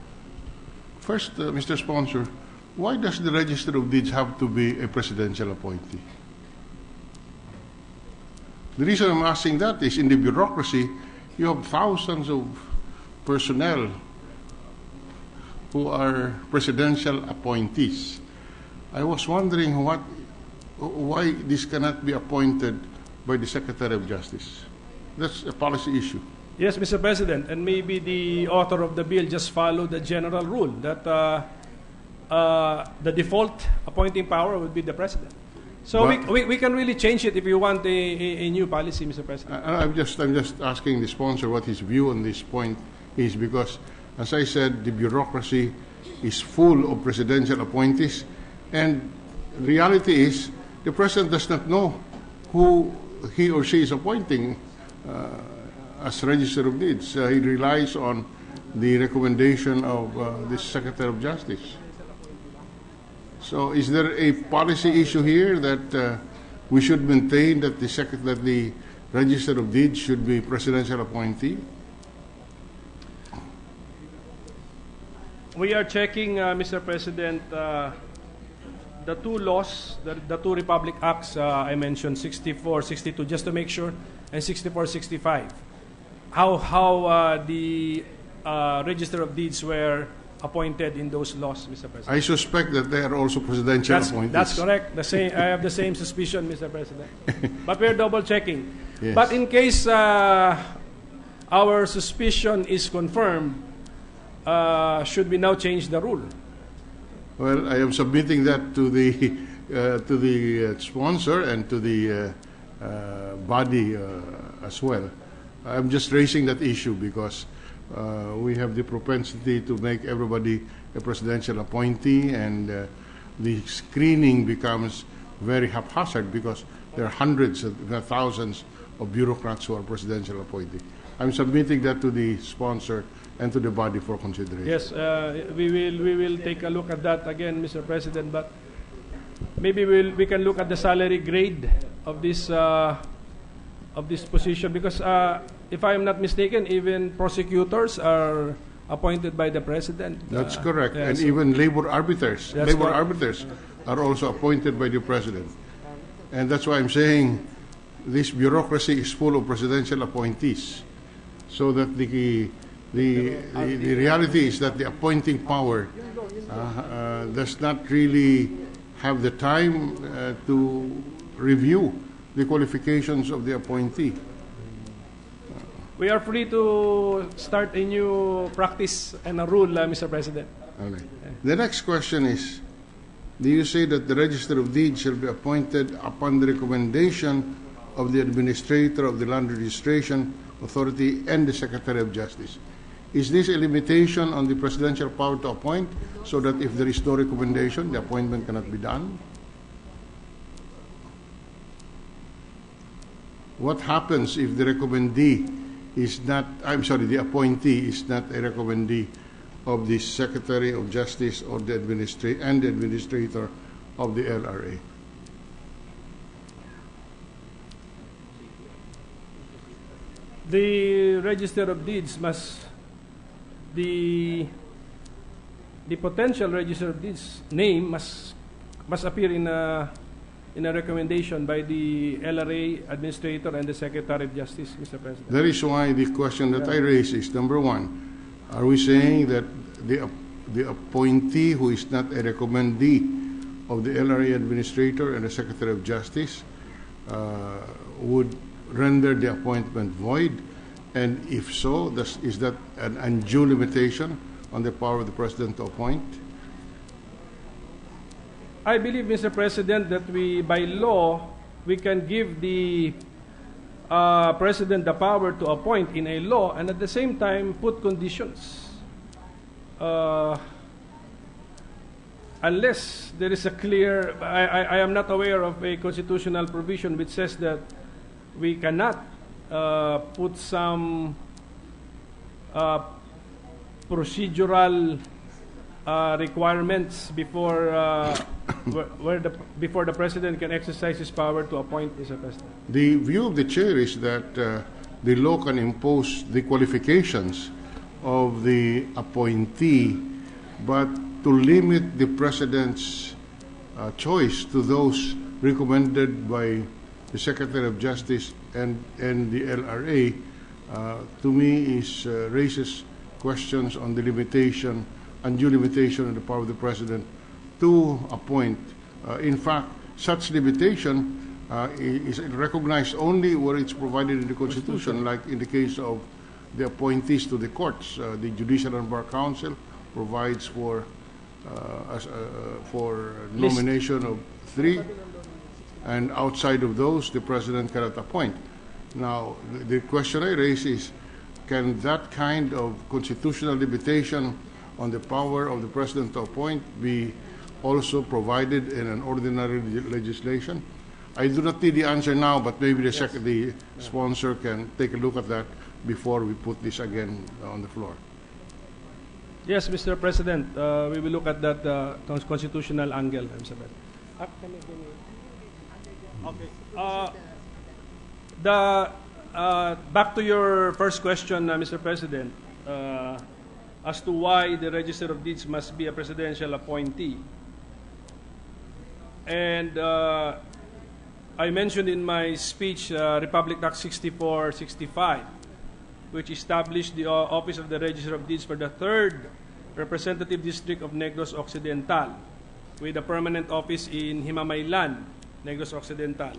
Mr. Sponsor, why does the Register of Deeds have to be a presidential appointee? The reason I'm asking that is in the bureaucracy, you have thousands of personnel who are presidential appointees. I was wondering why this cannot be appointed by the Secretary of Justice. That's a policy issue. Yes, Mr. President, and maybe the author of the bill just followed the general rule that the default appointing power would be the President. So we can really change it if you want a new policy, Mr. President. I'm just asking the sponsor what his view on this point is, because, as I said, the bureaucracy is full of presidential appointees, and reality is the President does not know who he or she is appointing as Register of Deeds. He relies on the recommendation of the Secretary of Justice. So is there a policy issue here that we should maintain that the Register of Deeds should be presidential appointee? We are checking, Mr. President, the two laws, the two Republic Acts I mentioned, 64, 62, just to make sure, and 64, 65. How the Register of Deeds were appointed in those laws, Mr. President. I suspect that they are also presidential appointees. That's correct. I have the same suspicion, Mr. President. But we're double checking. Yes. But in case our suspicion is confirmed, should we now change the rule? Well, I am submitting that to the sponsor and to the body as well. I'm just raising that issue because we have the propensity to make everybody a presidential appointee, and the screening becomes very haphazard because there are hundreds, if not thousands, of bureaucrats who are presidential appointees. I'm submitting that to the sponsor and to the body for consideration. Yes, we will take a look at that again, Mr. President. But maybe we can look at the salary grade of this position, because if I am not mistaken, even prosecutors are appointed by the president. That's correct, yeah, and so even labor arbiters. That's Labor correct. arbiters are also appointed by the president, and that's why I'm saying this bureaucracy is full of presidential appointees. So that the reality is that the appointing power does not really have the time to review the qualifications of the appointee. we are free to start a new practice and a rule, Mr. President. Okay. The next question is, do you say that the Register of Deeds shall be appointed upon the recommendation of the Administrator of the Land Registration Authority and the Secretary of Justice? Is this a limitation on the presidential power to appoint, so that if there is no recommendation, the appointment cannot be done? What happens if the recommendee is not, the appointee is not a recommendee of the Secretary of Justice or the Administrator of the LRA? The Register of Deeds the potential Register of Deeds name must appear in a recommendation by the LRA Administrator and the Secretary of Justice, Mr. President. That is why the question that I raise is, number one, are we saying that the appointee who is not a recommendee of the LRA Administrator and the Secretary of Justice would render the appointment void? And if so, is that an undue limitation on the power of the President to appoint? I believe, Mr. President, that by law, we can give the President the power to appoint in a law, and at the same time put conditions. Unless there is a clear, I am not aware of a constitutional provision which says that we cannot put some procedural requirements before before the President can exercise his power to appoint, Mr. President. The view of the chair is that the law can impose the qualifications of the appointee, but to limit the President's choice to those recommended by the Secretary of Justice and the LRA, to me raises questions on the limitation, undue limitation on the power of the President to appoint. In fact, such limitation is recognized only where it's provided in the Constitution, like in the case of the appointees to the courts. The Judicial and Bar Council provides for nomination of 3, and outside of those, the President cannot appoint. Now, the question I raise is, can that kind of constitutional limitation on the power of the President to appoint be also provided in an ordinary legislation? I do not need the answer now, but maybe the sponsor can take a look at that before we put this again on the floor. Yes, Mr. President, we will look at that constitutional angle, Mr. President. Okay. Back to your first question, Mr. President. as to why the Register of Deeds must be a presidential appointee. And I mentioned in my speech Republic Act 6465, which established the Office of the Register of Deeds for the 3rd Representative District of Negros Occidental, with a permanent office in Himamaylan, Negros Occidental.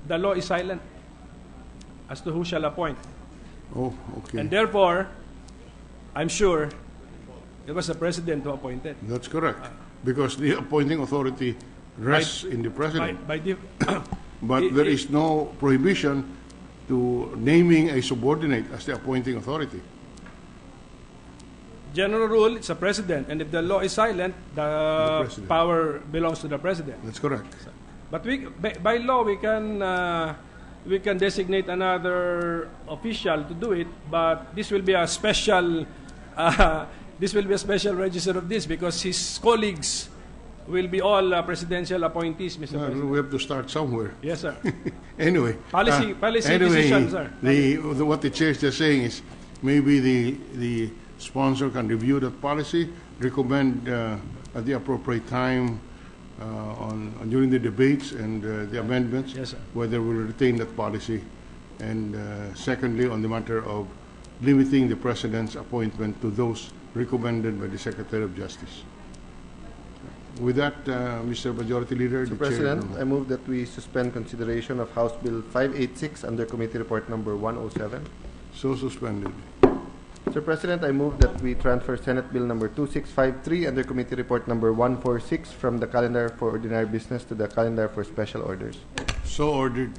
The law is silent as to who shall appoint. Oh, okay. And therefore, I'm sure it was the President who appointed. That's correct. Because the appointing authority rests in the President. But there is no prohibition to naming a subordinate as the appointing authority. General rule, it's a President. And if the law is silent, the President. power belongs to the President. That's correct. But by law, we can designate another official to do it. But this will be a special register of this, because his colleagues will be all presidential appointees, Mr. President. We have to start somewhere. Yes, sir. Anyway, Policy anyway, decisions, sir. What the chair is just saying is maybe the sponsor can review that policy, recommend at the appropriate time during the debates and the amendments, Yes, sir. whether we'll retain that policy. And secondly, on the matter of limiting the President's appointment to those recommended by the Secretary of Justice. With that, Mr. Majority Leader, Mr. the President, Chair. I move that we suspend consideration of House Bill 586 under Committee Report Number 107. So suspended. Mr. President, I move that we transfer Senate Bill Number 2653 under Committee Report Number 146 from the calendar for ordinary business to the calendar for special orders. So ordered.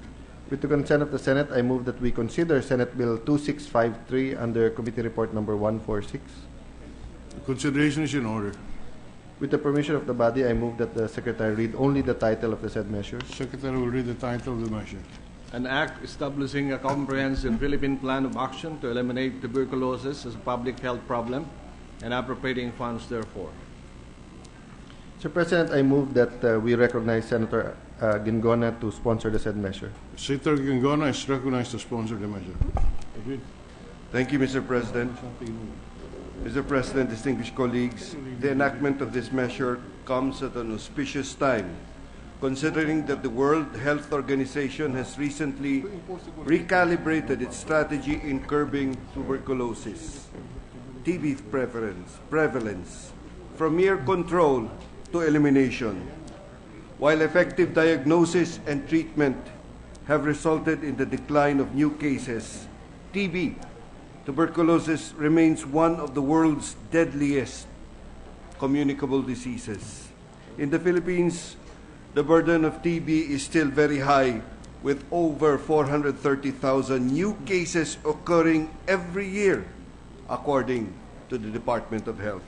With the consent of the Senate, I move that we consider Senate Bill 2653 under Committee Report Number 146. Consideration is in order. With the permission of the body, I move that the Secretary read only the title of the said measure. Secretary will read the title of the measure. An act establishing a comprehensive Philippine plan of action to eliminate tuberculosis as a public health problem and appropriating funds therefore. Mr. President, I move that we recognize Senator Gingona to sponsor the said measure. Senator Gingona is recognized to sponsor the measure. Agreed. Thank you, Mr. President. Mr. President, distinguished colleagues, the enactment of this measure comes at an auspicious time, considering that the World Health Organization has recently recalibrated its strategy in curbing tuberculosis, TB prevalence, from mere control to elimination, while effective diagnosis and treatment have resulted in the decline of new cases. Tuberculosis remains one of the world's deadliest communicable diseases. In the Philippines, the burden of TB is still very high, with over 430,000 new cases occurring every year, according to the Department of Health.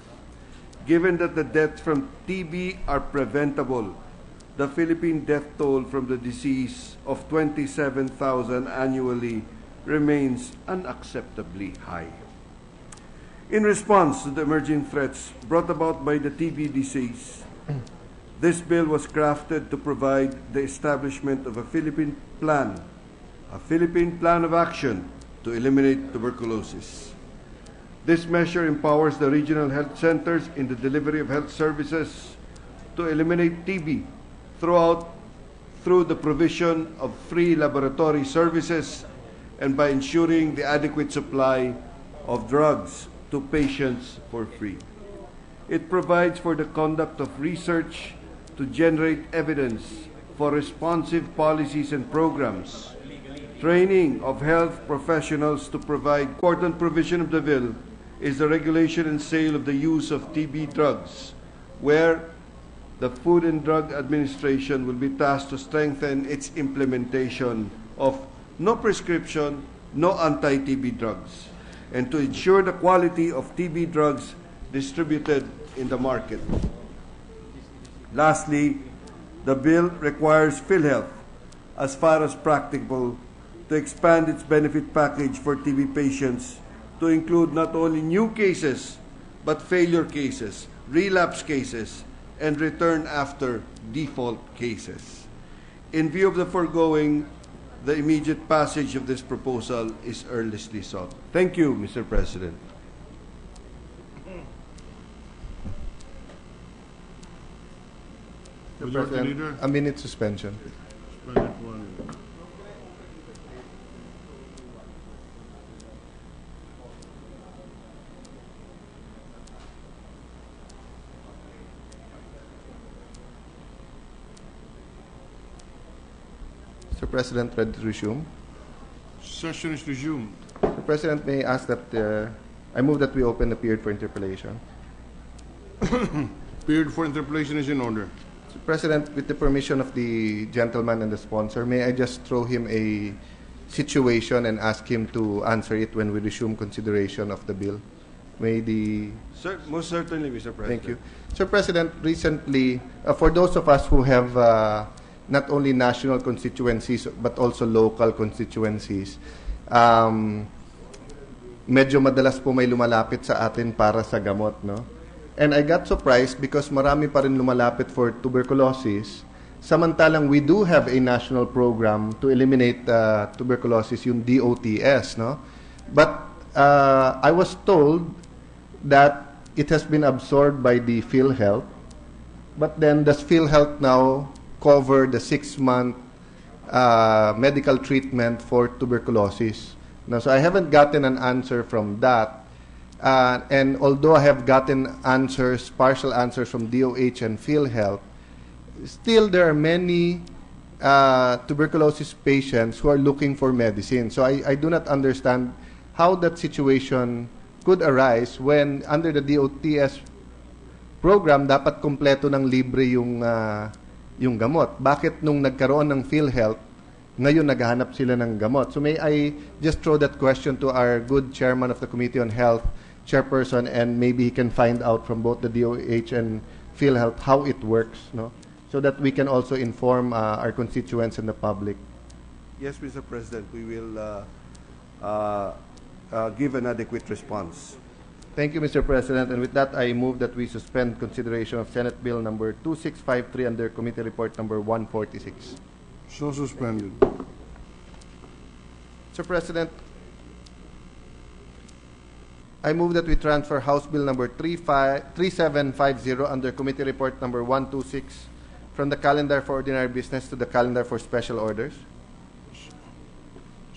Given that the deaths from TB are preventable, the Philippine death toll from the disease of 27,000 annually remains unacceptably high. In response to the emerging threats brought about by the TB disease, this bill was crafted to provide the establishment of a Philippine plan of action to eliminate tuberculosi. This measure empowers the regional health centers in the delivery of health services to eliminate TB through the provision of free laboratory services and by ensuring the adequate supply of drugs to patients for free. It provides for the conduct of research to generate evidence for responsive policies and programs, training of health professionals to provide. Important provision of the bill is the regulation and sale of the use of TB drugs, where the Food and Drug Administration will be tasked to strengthen its implementation of no prescription, no anti-TB drugs, and to ensure the quality of TB drugs distributed in the market. Lastly, the bill requires PhilHealth, as far as practicable, to expand its benefit package for TB patients to include not only new cases, but failure cases, relapse cases, and return after default cases. In view of the foregoing, the immediate passage of this proposal is earnestly sought. Thank you, Mr. President. Majority Leader, a minute suspension. suspended for 1 minute. Mr. President, ready to resume. Session is resumed. Mr. President, may I ask that I move that we open the period for interpellation. Period for interpellation is in order. Mr. President, with the permission of the gentleman and the sponsor, may I just throw him a situation and ask him to answer it when we resume consideration of the bill? May the... Sir, most certainly, Mr. President. Thank you. Sir President, recently, for those of us who have not only national constituencies but also local constituencies, medyo madalas po may lumalapit sa atin para sa gamot, no? And I got surprised because marami pa rin lumalapit for tuberculosis, samantalang we do have a national program to eliminate tuberculosis, yung DOTS, no? But I was told that it has been absorbed by the PhilHealth, but then does PhilHealth now cover the 6-month medical treatment for tuberculosis? Now, so I haven't gotten an answer from that. And although I have gotten answers, partial answers from DOH and PhilHealth, still there are many tuberculosis patients who are looking for medicine. So I do not understand how that situation could arise when under the DOTS program, dapat kompleto ng libre yung gamot. Bakit nung nagkaroon ng PhilHealth, ngayon naghahanap sila ng gamot? So may I just throw that question to our good chairman of the Committee on Health, chairperson, and maybe he can find out from both the DOH and PhilHealth how it works, no? So that we can also inform our constituents and the public. Yes, Mr. President, we will give an adequate response. Thank you, Mr. President. And with that, I move that we suspend consideration of Senate Bill number 2653 under Committee Report number 146. So suspended. Mr. President, I move that we transfer House Bill number 3750 under Committee Report number 126 from the calendar for ordinary business to the calendar for special orders.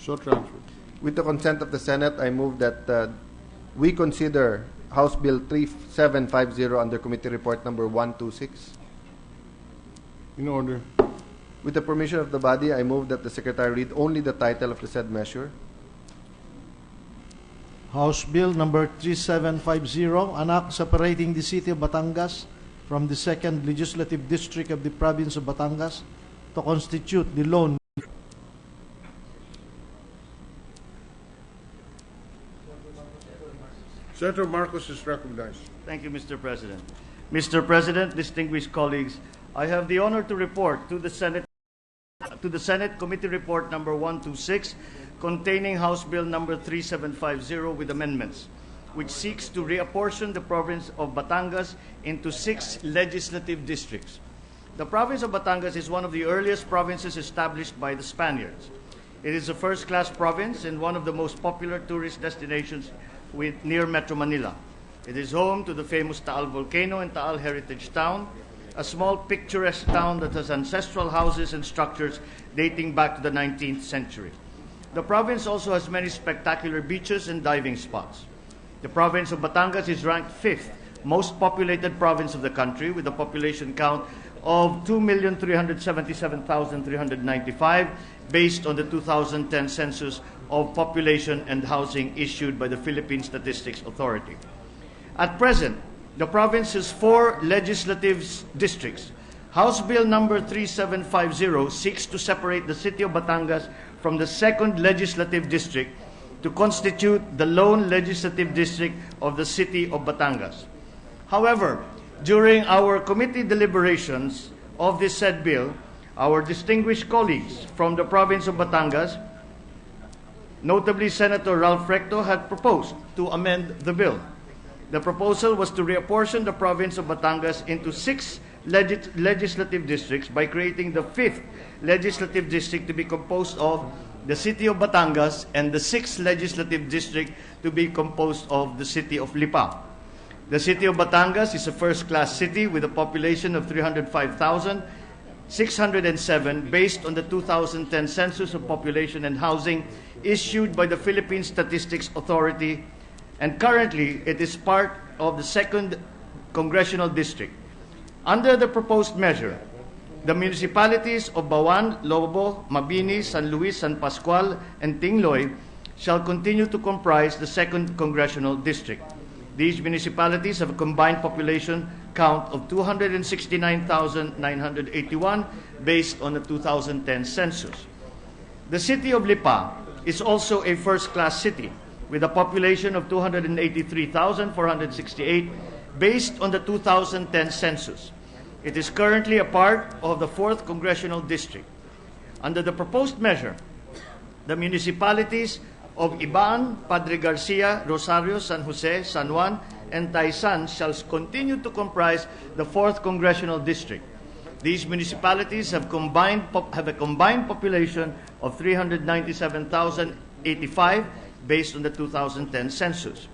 So transferred. With the consent of the Senate, I move that we consider House Bill 3750 under Committee Report number 126. In order. With the permission of the body, I move that the Secretary read only the title of the said measure. House Bill number 3750, an act separating the city of Batangas from the 2nd Legislative District of the province of Batangas to constitute the lone Senator Marcos is recognized. Thank you, Mr. President. Mr. President, distinguished colleagues, I have the honor to report to the Senate Committee Report number 126 containing House Bill number 3750 with amendments, which seeks to reapportion the province of Batangas into 6 legislative districts. The province of Batangas is one of the earliest provinces established by the Spaniards. It is a first-class province and one of the most popular tourist destinations near Metro Manila. It is home to the famous Taal volcano and Taal Heritage Town, a small picturesque town that has ancestral houses and structures dating back to the 19th century. The province also has many spectacular beaches and diving spots. The province of Batangas is ranked 5th most populated province of the country with a population count of 2,377,395 based on the 2010 census of population and housing issued by the Philippine Statistics Authority. At present, the province has 4 legislative districts. House Bill number 3750 seeks to separate the city of Batangas from the 2nd legislative district to constitute the lone legislative district of the city of Batangas. However, during our committee deliberations of this said bill, our distinguished colleagues from the province of Batangas, notably Senator Ralph Recto, had proposed to amend the bill. The proposal was to reapportion the province of Batangas into 6 legislative districts by creating the 5th legislative district to be composed of the city of Batangas and the 6th legislative district to be composed of the city of Lipa. The city of Batangas is a first-class city with a population of 305,607 based on the 2010 Census of Population and Housing issued by the Philippine Statistics Authority, and currently it is part of the 2nd Congressional District. Under the proposed measure, the municipalities of Bawan, Lobo, Mabini, San Luis, San Pascual, and Tingloy shall continue to comprise the 2nd Congressional District. These municipalities have a combined population count of 269,981 based on the 2010 census. The city of Lipa is also a first-class city with a population of 283,468 based on the 2010 census. It is currently a part of the 4th Congressional District. Under the proposed measure, the municipalities of Iban, Padre Garcia, Rosario, San Jose, San Juan, and Taysan shall continue to comprise the 4th Congressional District. These municipalities have a combined population of 397,085 based on the 2010 census.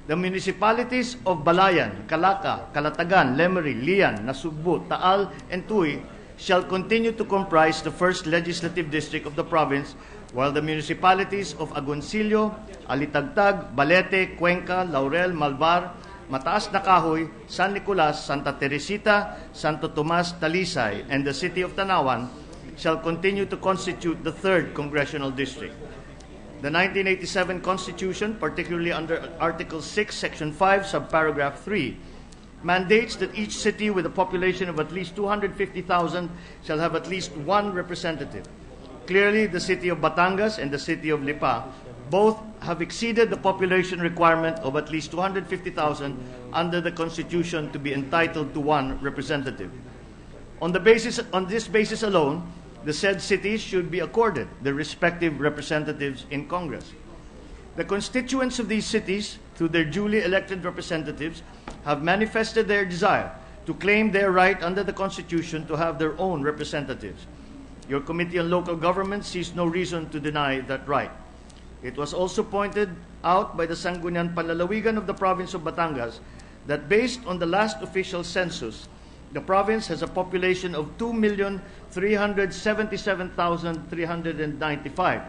The municipalities of Balayan, Calaca, Calatagan, Lemery, Lian, Nasugbu, Taal, and Tuy shall continue to comprise the 1st Legislative District of the province, while the municipalities of Agoncillo, Alitagtag, Balete, Cuenca, Laurel, Malvar, Mataas na Kahoy, San Nicolas, Santa Teresita, Santo Tomas, Talisay, and the city of Tanawan shall continue to constitute the 3rd Congressional District. The 1987 Constitution, particularly under Article 6, Section 5, Subparagraph 3, mandates that each city with a population of at least 250,000 shall have at least one representative. Clearly, the city of Batangas and the city of Lipa both have exceeded the population requirement of at least 250,000 under the Constitution to be entitled to one representative. On this basis alone, the said cities should be accorded their respective representatives in Congress. The constituents of these cities, through their duly elected representatives, have manifested their desire to claim their right under the Constitution to have their own representatives. Your Committee on Local Government sees no reason to deny that right. It was also pointed out by the Sangguniang Panlalawigan of the province of Batangas that based on the last official census, the province has a population of 2,377,395.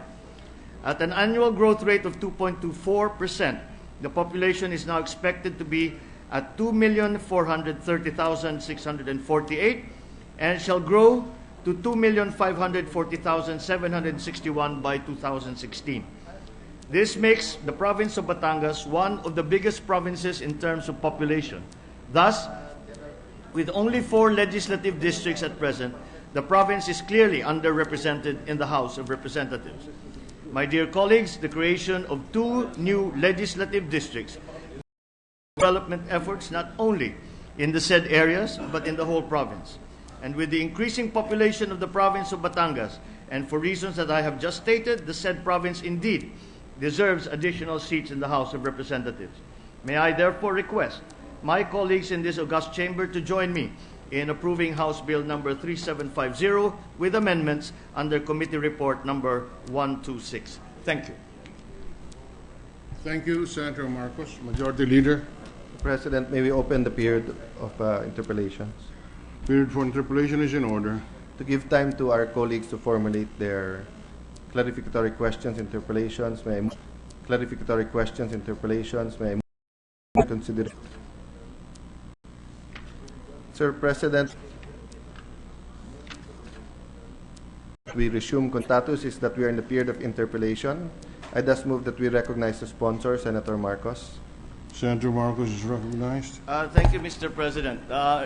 At an annual growth rate of 2.24%, the population is now expected to be at 2,430,648 and shall grow to 2,540,761 by 2016. This makes the province of Batangas one of the biggest provinces in terms of population. Thus, with only 4 legislative districts at present, the province is clearly underrepresented in the House of Representatives. My dear colleagues, the creation of 2 new legislative districts development efforts not only in the said areas but in the whole province. And with the increasing population of the province of Batangas, and for reasons that I have just stated, the said province indeed deserves additional seats in the House of Representatives. May I therefore request my colleagues in this august chamber to join me in approving House Bill number 3750 with amendments under Committee Report number 126. Thank you. Thank you, Senator Marcos. Majority Leader. President, may we open the period of interpellations? Period for interpellation is in order. To give time to our colleagues to formulate their clarificatory questions, interpellations, may I move? Clarificatory questions, interpellations, may I move? Consider. Sir President, we resume status is that we are in the period of interpellation. I thus move that we recognize the sponsor, Senator Marcos. Senator Marcos is recognized. Thank you, Mr. President.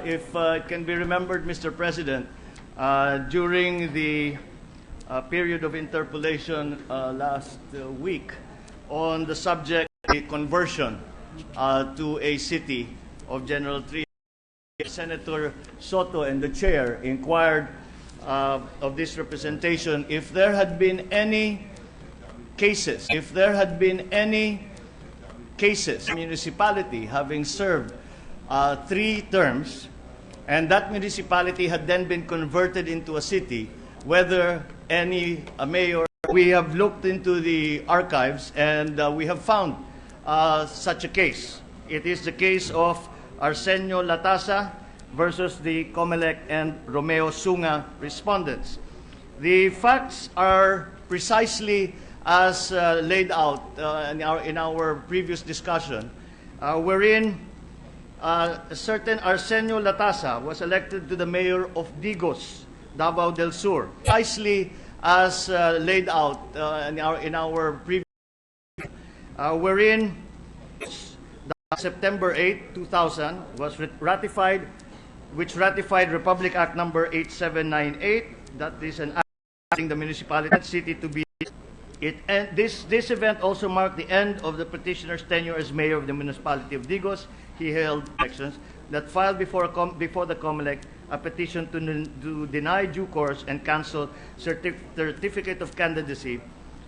If it can be remembered, Mr. President, during the period of interpellation last week on the subject of conversion to a city of General Trias, Senator Soto and the chair inquired of this representation if there had been any cases, municipality having served 3 terms, and that municipality had then been converted into a city, whether a mayor. We have looked into the archives and we have found such a case. It is the case of Arsenio Latasa versus the Comelec and Romeo Sunga respondents. The facts are precisely as laid out in our previous discussion, wherein a certain Arsenio Latasa was elected to the mayor of Digos, Davao del Sur, precisely as laid out in our previous, wherein September 8, 2000 was ratified, which ratified Republic Act number 8798, that is an act asking the municipality and city to be this event also marked the end of the petitioner's tenure as mayor of the municipality of Digos. He held elections that filed before the COMELEC a petition to deny due course and cancel certificate of candidacy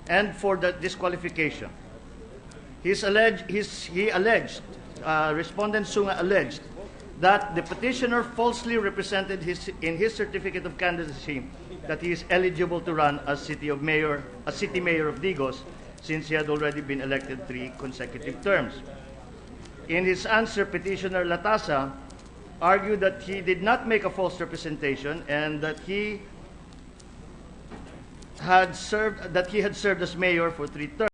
and for the disqualification. Respondent Sunga alleged that the petitioner falsely represented in his certificate of candidacy that he is eligible to run as city mayor of Digos, since he had already been elected 3 consecutive terms. In his answer, petitioner Latasa argued that he did not make a false representation and that he had served as mayor for 3 terms.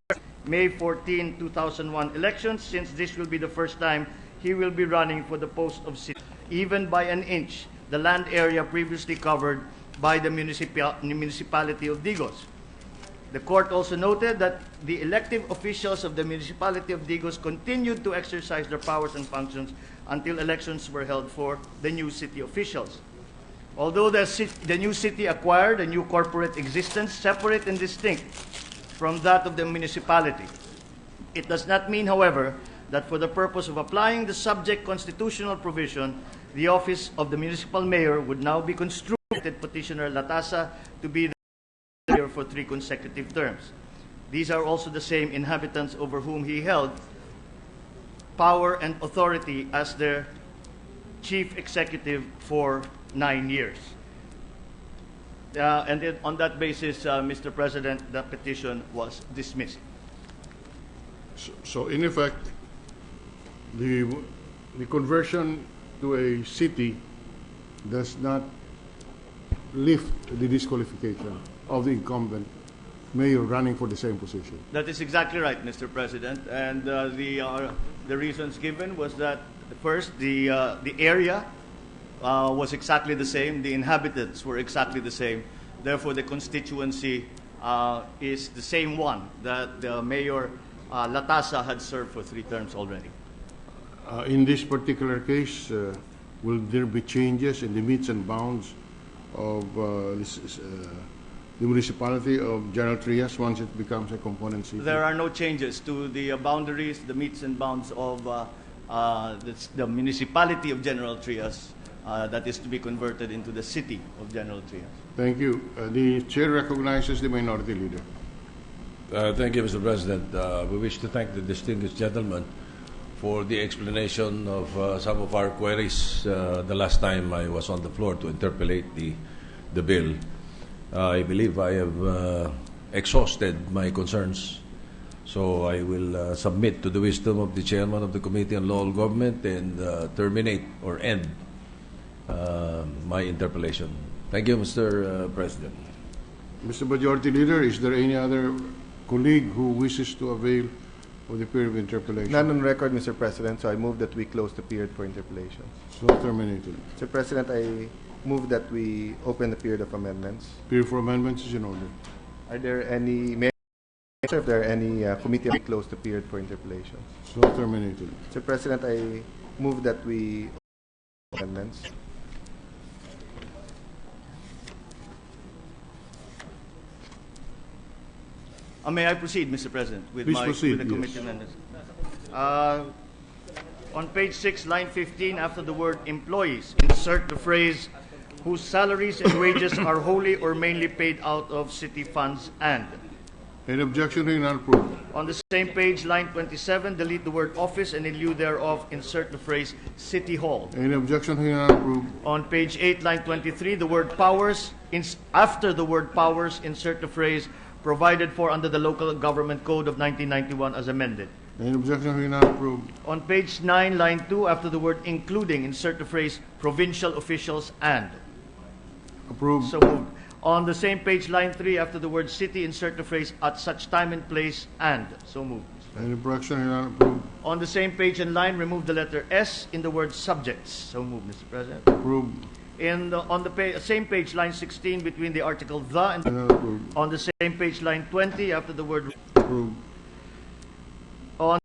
May 14, 2001 elections, since this will be the first time he will be running for the post of city, even by an inch, the land area previously covered by the municipality of Digos. The court also noted that the elective officials of the municipality of Digos continued to exercise their powers and functions until elections were held for the new city officials. Although the new city acquired a new corporate existence separate and distinct from that of the municipality, it does not mean, however, that for the purpose of applying the subject constitutional provision, the office of the municipal mayor would now be construed petitioner Latasa to be the mayor for 3 consecutive terms. These are also the same inhabitants over whom he held power and authority as their chief executive for 9 years. And then on that basis, Mr. President, the petition was dismissed. So in effect, the conversion to a city does not lift the disqualification of the incumbent mayor running for the same position. That is exactly right, Mr. President. And the reasons given was that first, the area was exactly the same. The inhabitants were exactly the same. Therefore, the constituency is the same one that the Mayor Latasa had served for 3 terms already. In this particular case, will there be changes in the metes and bounds of the municipality of General Trias once it becomes a component city? There are no changes to the boundaries, the metes and bounds of the municipality of General Trias that is to be converted into the city of General Trias. Thank you. The chair recognizes the minority leader. Thank you, Mr. President. We wish to thank the distinguished gentleman for the explanation of some of our queries the last time I was on the floor to interpolate the bill. I believe I have exhausted my concerns, so I will submit to the wisdom of the chairman of the Committee on Law and Government and terminate or end my interpellation. Thank you, Mr. President. Mr. Majority Leader, is there any other colleague who wishes to avail of the period of interpellation? None on record, Mr. President, so I move that we close the period for interpellations. So terminated. Mr. President, I move that we open the period of amendments. Period for amendments is in order. Are there any, if there are any committee, we close the period for interpellations. So terminated. Mr. President, I move that we open amendments. May I proceed, Mr. President, with Please the proceed, committee yes. amendments? On page 6, line 15, after the word employees, insert the phrase whose salaries and wages are wholly or mainly paid out of city funds and. Any objection? Hearing none, approved. On the same page, line 27, delete the word office and in lieu thereof, insert the phrase city hall. Any objection? Hearing none, approved. On page 8, line 23, the word powers, after the word powers, insert the phrase provided for under the Local Government Code of 1991 as amended. Any objection? Hearing none, approved. On page 9, line 2, after the word including, insert the phrase provincial officials and. Approved. So moved. On the same page, line 3, after the word city, insert the phrase at such time and place and. So moved. Any objection? Hearing none, approved. On the same page and line, remove the letter S in the word subjects. So moved, Mr. President. Approved. On the same page, line 16, between the article the and Hearing none, approved. on the same page, line 20, after the word Approved. on,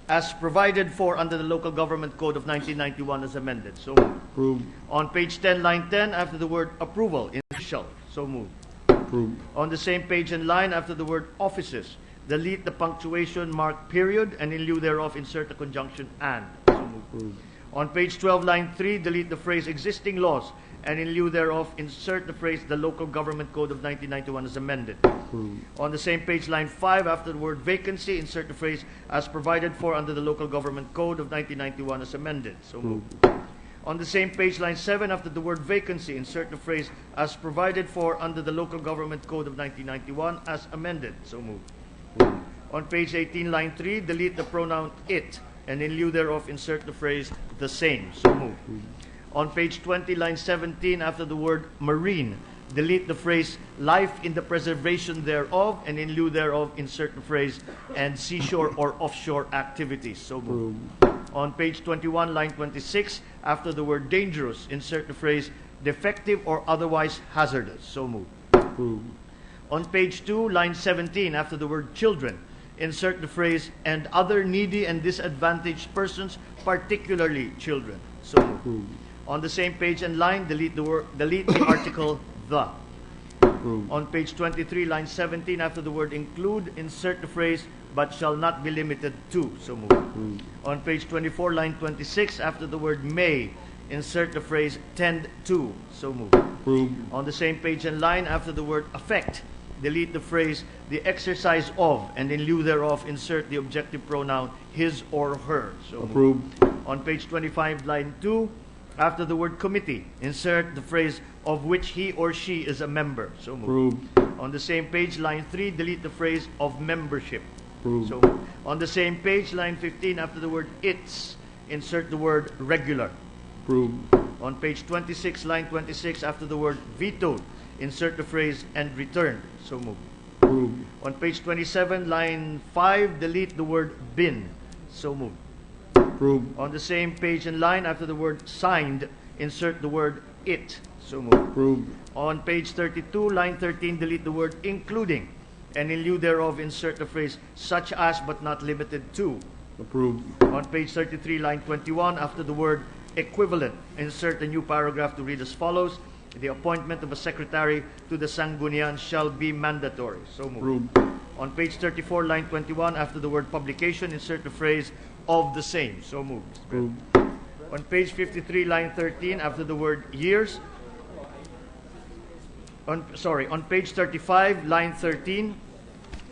as provided for under the Local Government Code of 1991 as amended. So moved. Approved. On page 10, line 10, after the word approval, initial. So moved. Approved. On the same page and line, after the word offices, delete the punctuation mark period, and in lieu thereof, insert the conjunction and. So moved. Approved. On page 12, line 3, delete the phrase existing laws, and in lieu thereof, insert the phrase the Local Government Code of 1991 as amended. Approved. On the same page, line 5, after the word vacancy, insert the phrase as provided for under the Local Government Code of 1991 as amended. So moved. On the same page, line 7, after the word vacancy, insert the phrase as provided for under the Local Government Code of 1991 as amended. So moved. On page 18, line 3, delete the pronoun it, and in lieu thereof, insert the phrase the same. So moved. On page 20, line 17, after the word marine, delete the phrase life in the preservation thereof, and in lieu thereof, insert the phrase and seashore or offshore activities. So moved. On page 21, line 26, after the word dangerous, insert the phrase defective or otherwise hazardous. So moved. Approved. On page 2, line 17, after the word children, insert the phrase and other needy and disadvantaged persons, particularly children. So moved. Approved. On the same page and line, delete the article the. Approved. On page 23, line 17, after the word include, insert the phrase but shall not be limited to. So moved. Approved. On page 24, line 26, after the word may, insert the phrase tend to. So moved. Approved. On the same page and line, after the word affect, delete the phrase the exercise of, and in lieu thereof, insert the objective pronoun his or her. So moved. Approved. On page 25, line 2, after the word committee, insert the phrase of which he or she is a member. So moved. Approved. On the same page, line 3, delete the phrase of membership. Approved. So moved. On the same page, line 15, after the word its, insert the word regular. Approved. On page 26, line 26, after the word vetoed, insert the phrase and returned. So moved. Approved. On page 27, line 5, delete the word been. So moved. Approved. On the same page and line, after the word signed, insert the word it. So moved. Approved. On page 32, line 13, delete the word including, and in lieu thereof, insert the phrase such as but not limited to. Approved. On page 33, line 21, after the word equivalent, insert a new paragraph to read as follows. The appointment of a secretary to the Sanggunian shall be mandatory. So moved. Approved. On page 34, line 21, after the word publication, insert the phrase of the same. So moved. Approved. On page 53, line 13, after the word years, on page 35, line 13,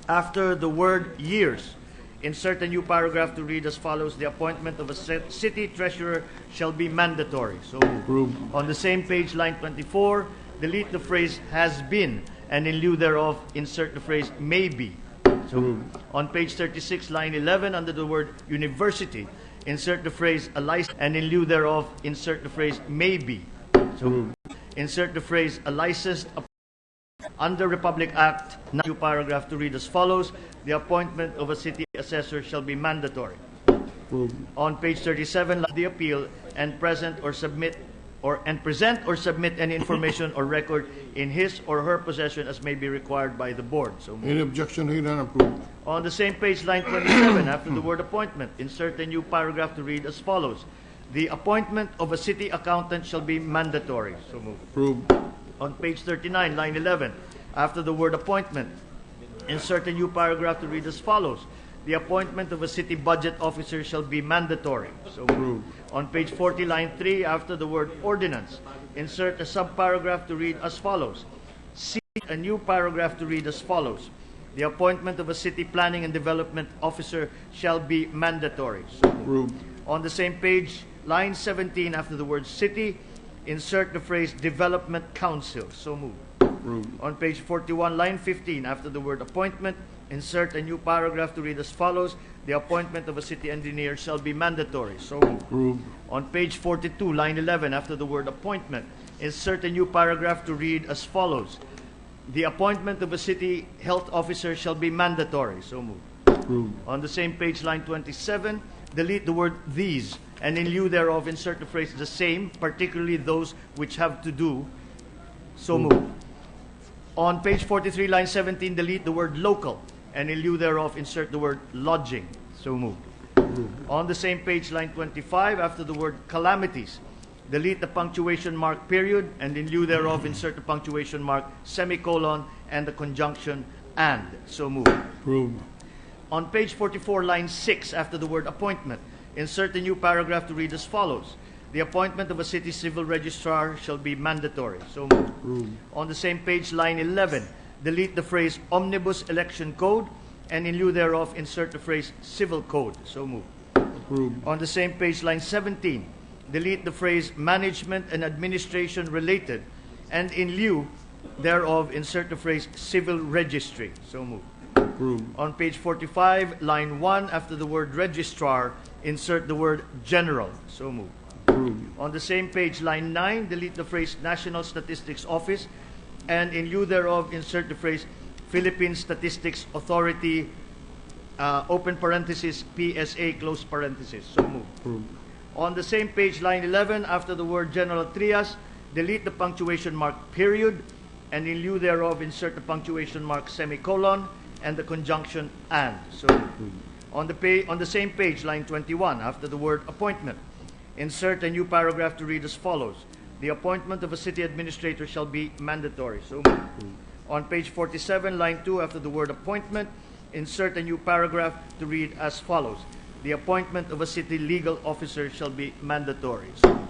after the word years, insert a new paragraph to read as follows. The appointment of a city treasurer shall be mandatory. So moved. Approved. On the same page, line 24, delete the phrase has been, and in lieu thereof, insert the phrase may be. Approved. On page 36, line 11, under the word university, insert the phrase a license, and in lieu thereof, insert the phrase may be. Approved. Insert the phrase a licensed under Republic Act, new paragraph to read as follows. The appointment of a city assessor shall be mandatory. Approved. On page 37, the appeal and present or submit any information or record in his or her possession as may be required by the board. So moved. Any objection? Hearing none, approved. On the same page, line 27, after the word appointment, insert a new paragraph to read as follows. The appointment of a city accountant shall be mandatory. So moved. Approved. On page 39, line 11, after the word appointment, insert a new paragraph to read as follows. The appointment of a city budget officer shall be mandatory. So moved. Approved. On page 40, line 3, after the word ordinance, insert a subparagraph to read as follows. See a new paragraph to read as follows. The appointment of a city planning and development officer shall be mandatory. So moved. Approved. On the same page, line 17, after the word city, insert the phrase development council. So moved. Approved. On page 41, line 15, after the word appointment, insert a new paragraph to read as follows. The appointment of a city engineer shall be mandatory. So moved. Approved. On page 42, line 11, after the word appointment, insert a new paragraph to read as follows. The appointment of a city health officer shall be mandatory. So moved. Approved. On the same page, line 27, delete the word these, and in lieu thereof, insert the phrase the same, particularly those which have to do. So moved. On page 43, line 17, delete the word local, and in lieu thereof, insert the word lodging. So moved. On the same page, line 25, after the word calamities, delete the punctuation mark period, and in lieu thereof, insert the punctuation mark semicolon and the conjunction and. So moved. Approved. On page 44, line 6, after the word appointment, insert a new paragraph to read as follows. The appointment of a city civil registrar shall be mandatory. So moved. Approved. On the same page, line 11, delete the phrase omnibus election code, and in lieu thereof, insert the phrase civil code. So moved. Approved. On the same page, line 17, delete the phrase management and administration related, and in lieu thereof, insert the phrase civil registry. So moved. Approved. On page 45, line 1, after the word registrar, insert the word general. So moved. Approved. On the same page, line 9, delete the phrase National Statistics Office, and in lieu thereof, insert the phrase Philippine Statistics Authority, open parenthesis, PSA, close parenthesis. So moved. Approved. On the same page, line 11, after the word General Trias, delete the punctuation mark period, and in lieu thereof, insert the punctuation mark semicolon and the conjunction and. So on the same page, line 21, after the word appointment, insert a new paragraph to read as follows. The appointment of a city administrator shall be mandatory. So on page 47, line 2, after the word appointment, insert a new paragraph to read as follows. The appointment of a city legal officer shall be mandatory. So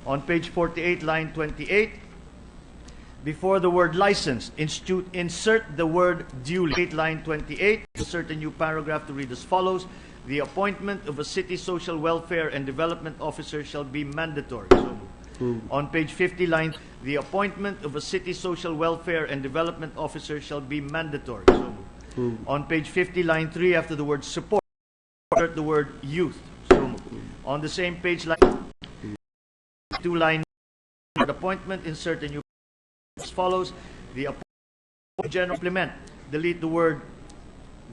on page 48, line 28, before the word licensed, insert the word duly. Line 28, insert a new paragraph to read as follows. The appointment of a city social welfare and development officer shall be mandatory. So on page 50, line, the appointment of a city social welfare and development officer shall be mandatory. So on page 50, line 3, after the word support, insert the word youth. So on the same page, line 2, line appointment, insert a new as follows. The appointment general implement, delete the word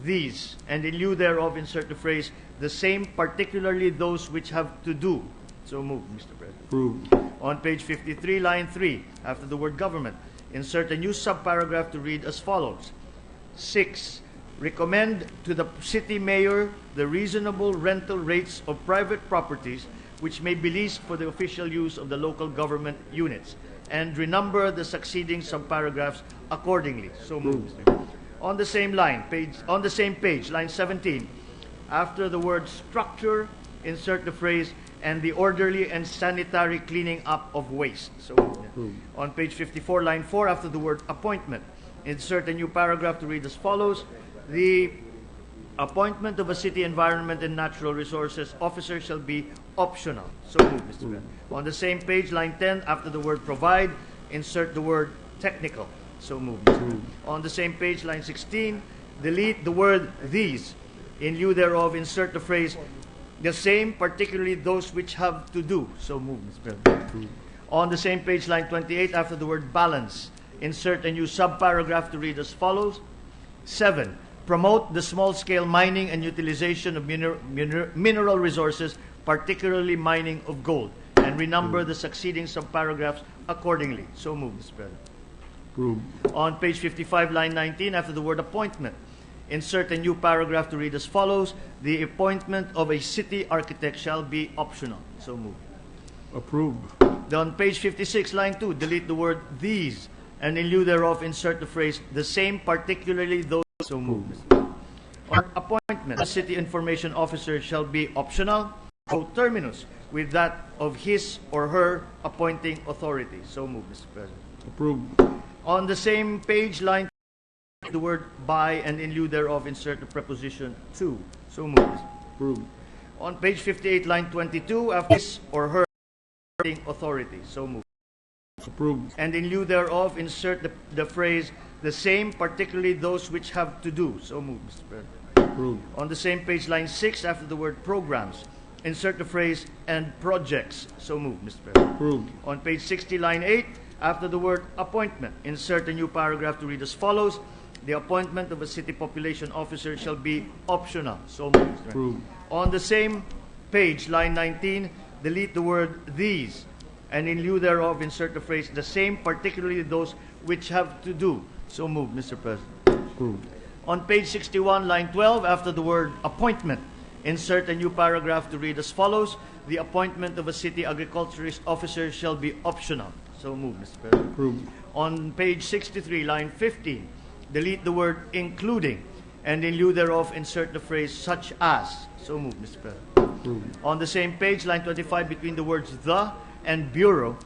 these, and in lieu thereof, insert the phrase the same, particularly those which have to do. So moved, Mr. President. Approved. On page 53, line 3, after the word government, insert a new subparagraph to read as follows. 6. Recommend to the city mayor the reasonable rental rates of private properties which may be leased for the official use of the local government units, and renumber the succeeding subparagraphs accordingly. So moved. On the same page, line 17, after the word structure, insert the phrase and the orderly and sanitary cleaning up of waste. So on page 54, line 4, after the word appointment, insert a new paragraph to read as follows. The appointment of a city environment and natural resources officer shall be optional. So moved, Mr. President. On the same page, line 10, after the word provide, insert the word technical. So moved. On the same page, line 16, delete the word these. In lieu thereof, insert the phrase the same, particularly those which have to do. So moved, Mr. President. On the same page, line 28, after the word balance, insert a new subparagraph to read as follows. 7. Promote the small-scale mining and utilization of mineral resources, particularly mining of gold, and renumber the succeeding subparagraphs accordingly. So moved, Mr. President. Approved. On page 55, line 19, after the word appointment, insert a new paragraph to read as follows. The appointment of a city architect shall be optional. So moved. Approved. On page 56, line 2, delete the word these, and in lieu thereof, insert the phrase the same, particularly those. So moved. On appointment, the city information officer shall be optional, coterminous with that of his or her appointing authority. So moved, Mr. President. Approved. On the same page, line, the word by, and in lieu thereof, insert the preposition to. So moved. Approved. On page 58, line 22, after his or her appointing authority. So moved. Approved. And in lieu thereof, insert the phrase, the same, particularly those which have to do. So moved, Mr. President. Approved. On the same page, line 6, after the word programs, insert the phrase, and projects. So moved, Mr. President. Approved. On page 60, line 8, after the word appointment, insert a new paragraph to read as follows. The appointment of a city population officer shall be optional. So moved, Mr. President. Approved. On the same page, line 19, delete the word these, and in lieu thereof, insert the phrase, the same, particularly those which have to do. So moved, Mr. President. Approved. On page 61, line 12, after the word appointment, insert a new paragraph to read as follows. The appointment of a city agriculturist officer shall be optional. So moved, Mr. President. Approved. On page 63, line 15, delete the word including, and in lieu thereof, insert the phrase such as. So moved, Mr. President. Approved. On the same page, line 25, between the words the and bureau,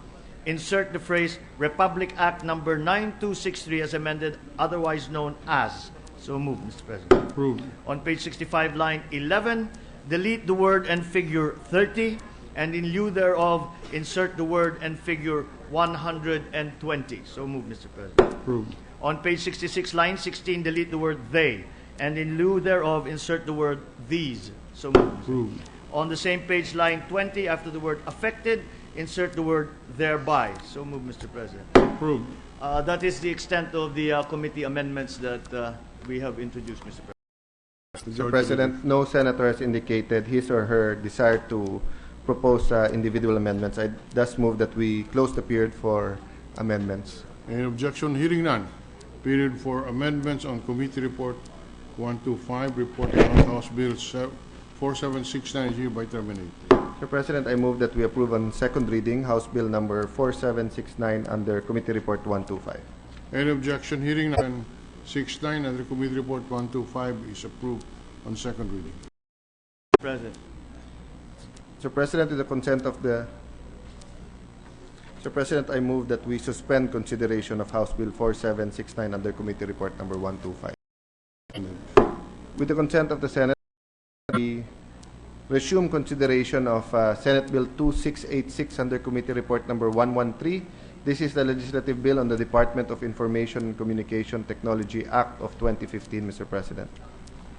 insert the phrase Republic Act number 9263 as amended, otherwise known as. So moved, Mr. President. Approved. On page 65, line 11, delete the word and figure 30, and in lieu thereof, insert the word and figure 120. So moved, Mr. President. Approved. On page 66, line 16, delete the word they, and in lieu thereof, insert the word these. So moved, Mr. President. Approved. On the same page, line 20, after the word affected, insert the word thereby. So moved, Mr. President. Approved. That is the extent of the committee amendments that we have introduced, Mr. President. Mr. President, no senator has indicated his or her desire to propose individual amendments. I thus move that we close the period for amendments. Any objection? Hearing none. Period for amendments on Committee Report 125, Report on House Bill 4769 is hereby terminated. Mr. President, I move that we approve on second reading House Bill number 4769 under Committee Report 125. Any objection? Hearing none. 69 under Committee Report 125 is approved on second reading. President. Mr. President, with the consent of the Mr. President, I move that we suspend consideration of House Bill 4769 under Committee Report number 125. With the consent of the Senate, we resume consideration of Senate Bill 2686 under Committee Report number 113. This is the legislative bill on the Department of Information and Communication Technology Act of 2015, Mr. President.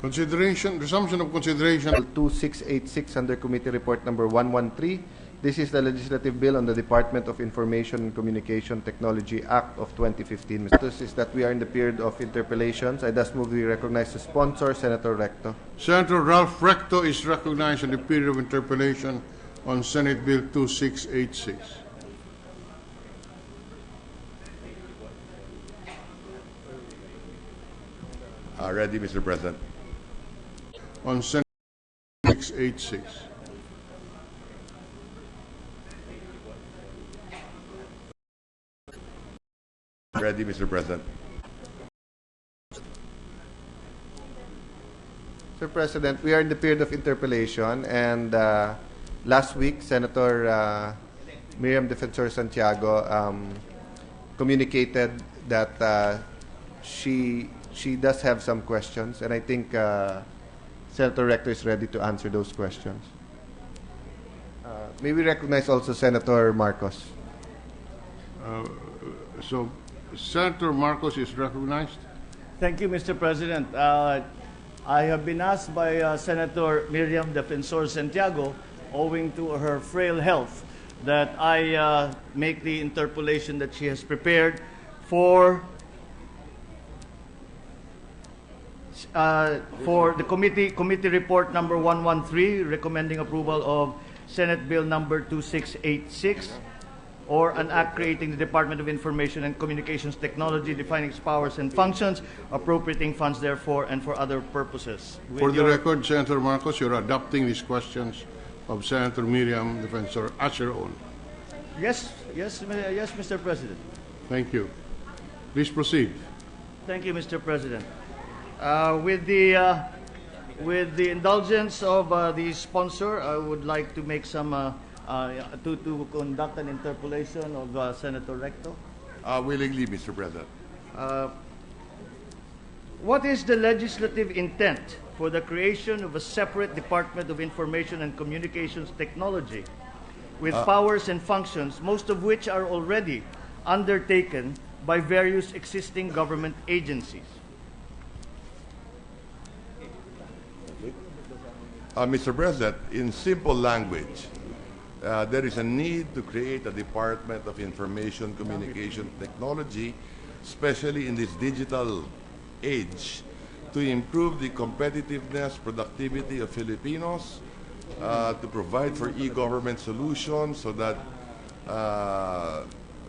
Resumption of consideration. Bill 2686 under Committee Report number 113. This is the legislative bill on the Department of Information and Communication Technology Act of 2015. This is that we are in the period of interpellations. I thus move we recognize the sponsor, Senator Recto. Senator Ralph Recto is recognized in the period of interpellation on Senate Bill 2686. Ready, Mr. President. On Senate 686. Ready, Mr. President. Mr. President, we are in the period of interpellation, and last week, Senator Miriam Defensor Santiago communicated that she does have some questions, and I think Senator Recto is ready to answer those questions. May we recognize also Senator Marcos? So, Senator Marcos is recognized. Thank you, Mr. President. I have been asked by Senator Miriam Defensor Santiago, owing to her frail health, that I make the interpolation that she has prepared for the committee report number 113, recommending approval of Senate Bill number 2686, or an act creating the Department of Information and Communications Technology, defining its powers and functions, appropriating funds therefore, and for other purposes. For the record, Senator Marcos, you're adopting these questions of Senator Miriam Defensor as your own. Yes, Mr. President. Thank you. Please proceed. Thank you, Mr. President. With the indulgence of the sponsor, I would like to make some to conduct an interpolation of Senator Recto. Willingly, Mr. President. What is the legislative intent for the creation of a separate Department of Information and Communications Technology with powers and functions, most of which are already undertaken by various existing government agencies. Mr. President, in simple language, there is a need to create a Department of Information Communication Technology, especially in this digital age, to improve the competitiveness, productivity of Filipinos, to provide for e-government solutions so that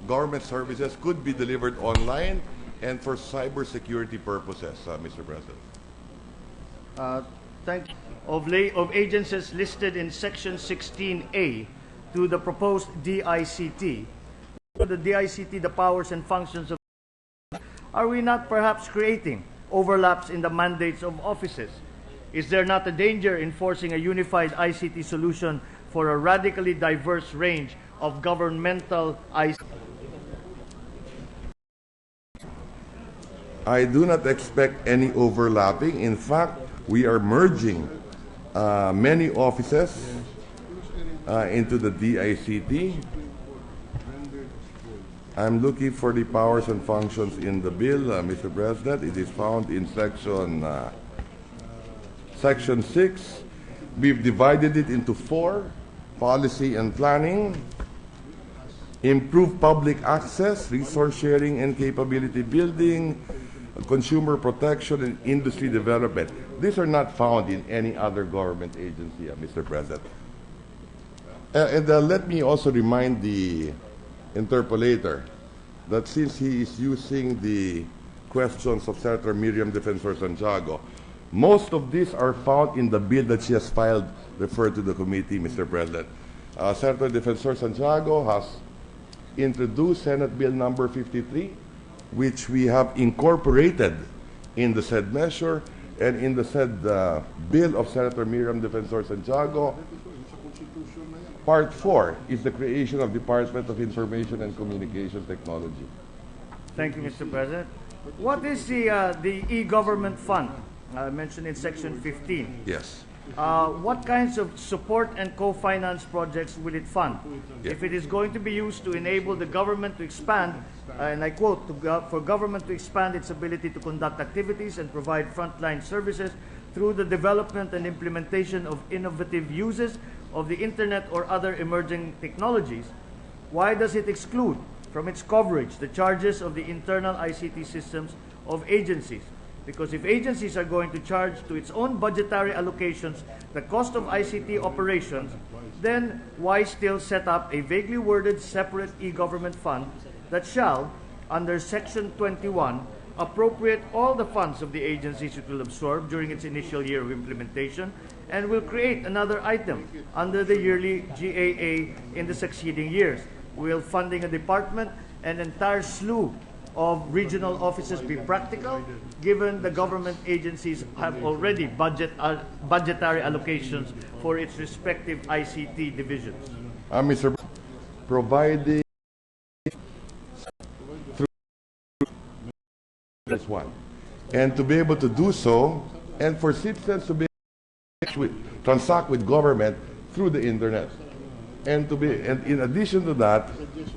government services could be delivered online and for cybersecurity purposes, Mr. President. Thank you. Of agencies listed in Section 16A to the proposed DICT, the DICT, the powers and functions of, are we not perhaps creating overlaps in the mandates of offices? Is there not a danger in forcing a unified ICT solution for a radically diverse range of governmental ICT? I do not expect any overlapping. In fact, we are merging many offices into the DICT. I'm looking for the powers and functions in the bill, Mr. President. It is found in Section 6. We've divided it into 4: policy and planning, improve public access, resource sharing and capability building, consumer protection, and industry development. These are not found in any other government agency, Mr. President. Let me also remind the interpolator that since he is using the questions of Senator Miriam Defensor Santiago, most of these are found in the bill that she has filed, referred to the committee, Mr. President. Senator Defensor Santiago has introduced Senate Bill number 53, which we have incorporated in the said measure, and in the said bill of Senator Miriam Defensor Santiago, Part 4 is the creation of Department of Information and Communication Technology. Thank you, Mr. President. What is the e-government fund mentioned in Section 15? Yes. What kinds of support and co-finance projects will it fund? Yeah. If it is going to be used to enable the government to expand, and I quote, for government to expand its ability to conduct activities and provide frontline services through the development and implementation of innovative uses of the internet or other emerging technologies, why does it exclude from its coverage the charges of the internal ICT systems of agencies? Because if agencies are going to charge to its own budgetary allocations the cost of ICT operations, then why still set up a vaguely worded separate e-government fund that shall, under Section 21, appropriate all the funds of the agencies it will absorb during its initial year of implementation, and will create another item under the yearly GAA in the succeeding years? Will funding a department and entire slew of regional offices be practical, given the government agencies have already budgetary allocations for its respective ICT divisions? Mr. Providing through this one, and to be able to do so, and for citizens to be able to transact with government through the internet. And in addition to that,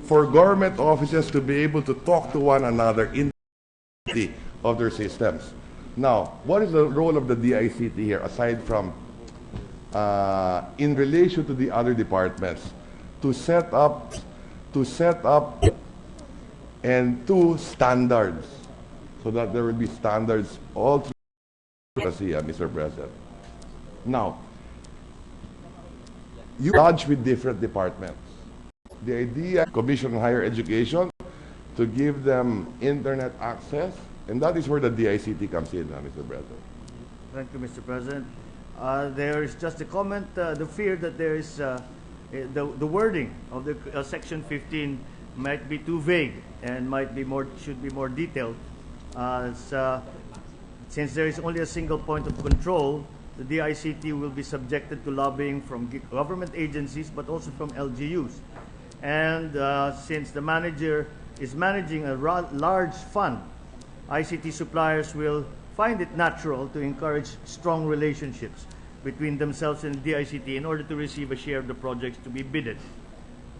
for government offices to be able to talk to one another in the of their systems. Now, what is the role of the DICT here, aside from in relation to the other departments, to set up and to standards, so that there will be standards all through Mr. President. Now, you lodge with different departments. The idea, Commission on Higher Education, to give them internet access, and that is where the DICT comes in, Mr. President. Thank you, Mr. President. There is just a comment, the fear that there is the wording of the Section 15 might be too vague and should be more detailed. Since there is only a single point of control, the DICT will be subjected to lobbying from government agencies, but also from LGUs. And since the manager is managing a large fund, ICT suppliers will find it natural to encourage strong relationships between themselves and DICT in order to receive a share of the projects to be bidded.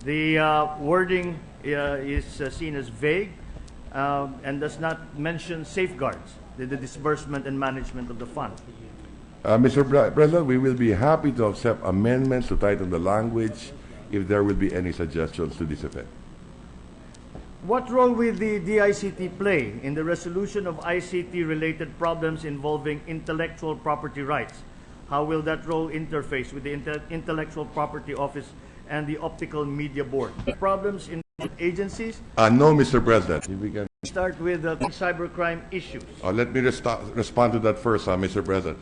The wording is seen as vague and does not mention safeguards, the disbursement and management of the fund. Mr. President, we will be happy to accept amendments to tighten the language if there will be any suggestions to this effect. What role will the DICT play in the resolution of ICT-related problems involving intellectual property rights? How will that role interface with the Intellectual Property Office and the Optical Media Board? Problems in agencies? No, Mr. President. If we can Start with cybercrime issues. let me respond to that first, Mr. President.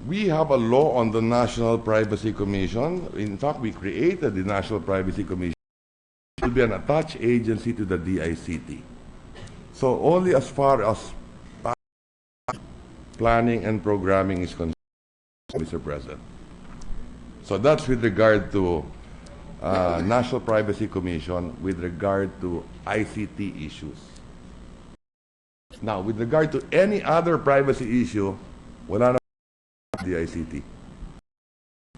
We have a law on the National Privacy Commission. In fact, we created the National Privacy Commission. It will be an attached agency to the DICT. So only as far as planning and programming is concerned, Mr. President. So that's with regard to National Privacy Commission with regard to ICT issues. Now, with regard to any other privacy issue, wala na the ICT.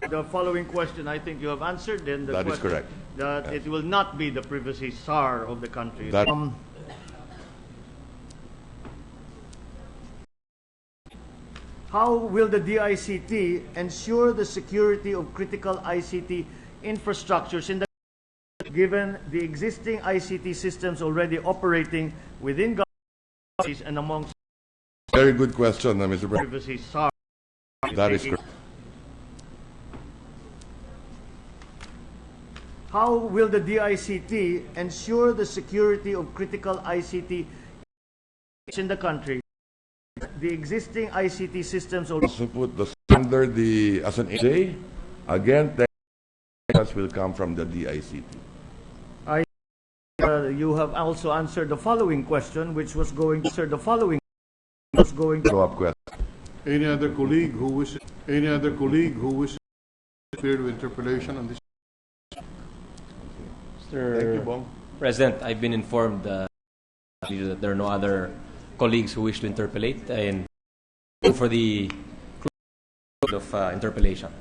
The following question I think you have answered. Then the That is question correct. that Yes. it will not be the privacy czar of the country. That- How will the DICT ensure the security of critical ICT infrastructures in the given the existing ICT systems already operating within governments and amongst Very good question, Mr. President. privacy czar? That is correct. How will the DICT ensure the security of critical ICT in the country? The existing ICT systems already To put the standard as an AJ, again, that will come from the DICT. you have also answered the following question, which was going to answer the following Follow-up question. Any other colleague who wishes to appear with interpellation on this? Thank you, Bong. President, I've been informed that there are no other colleagues who wish to interpellate, and for the close of interpellation.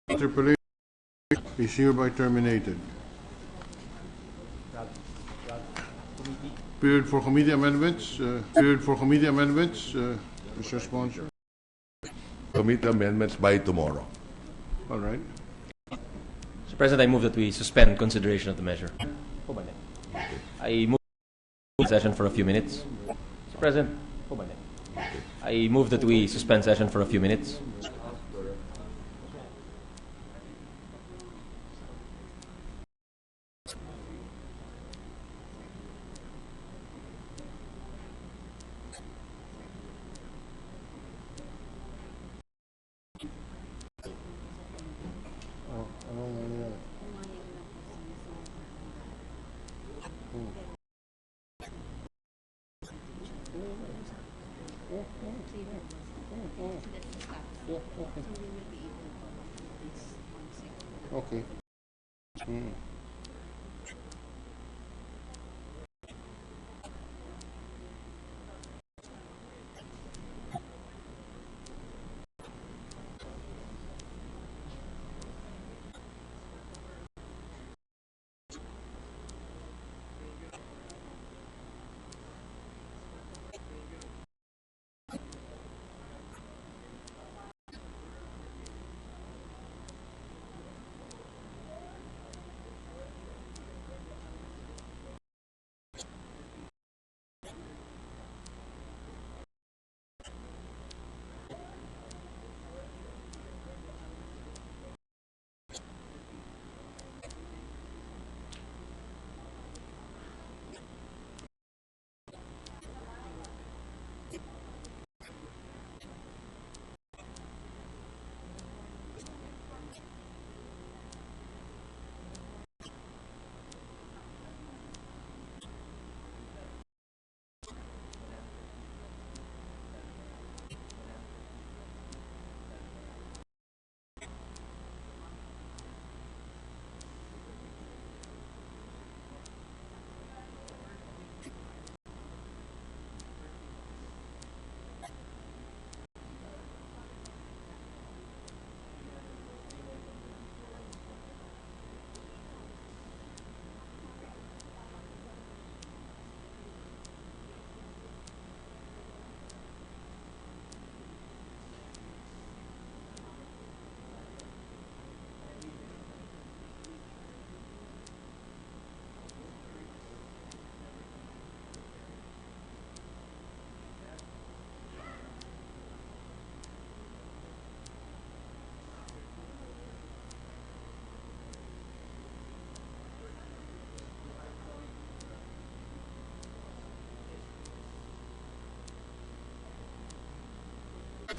Interpellation is hereby terminated. Period for committee amendments. Mr. Sponsor. Committee amendments by tomorrow. All right. Mr. President, I move that we suspend consideration of the measure. I move session for a few minutes. Mr. President, I move that we suspend session for a few minutes. Okay.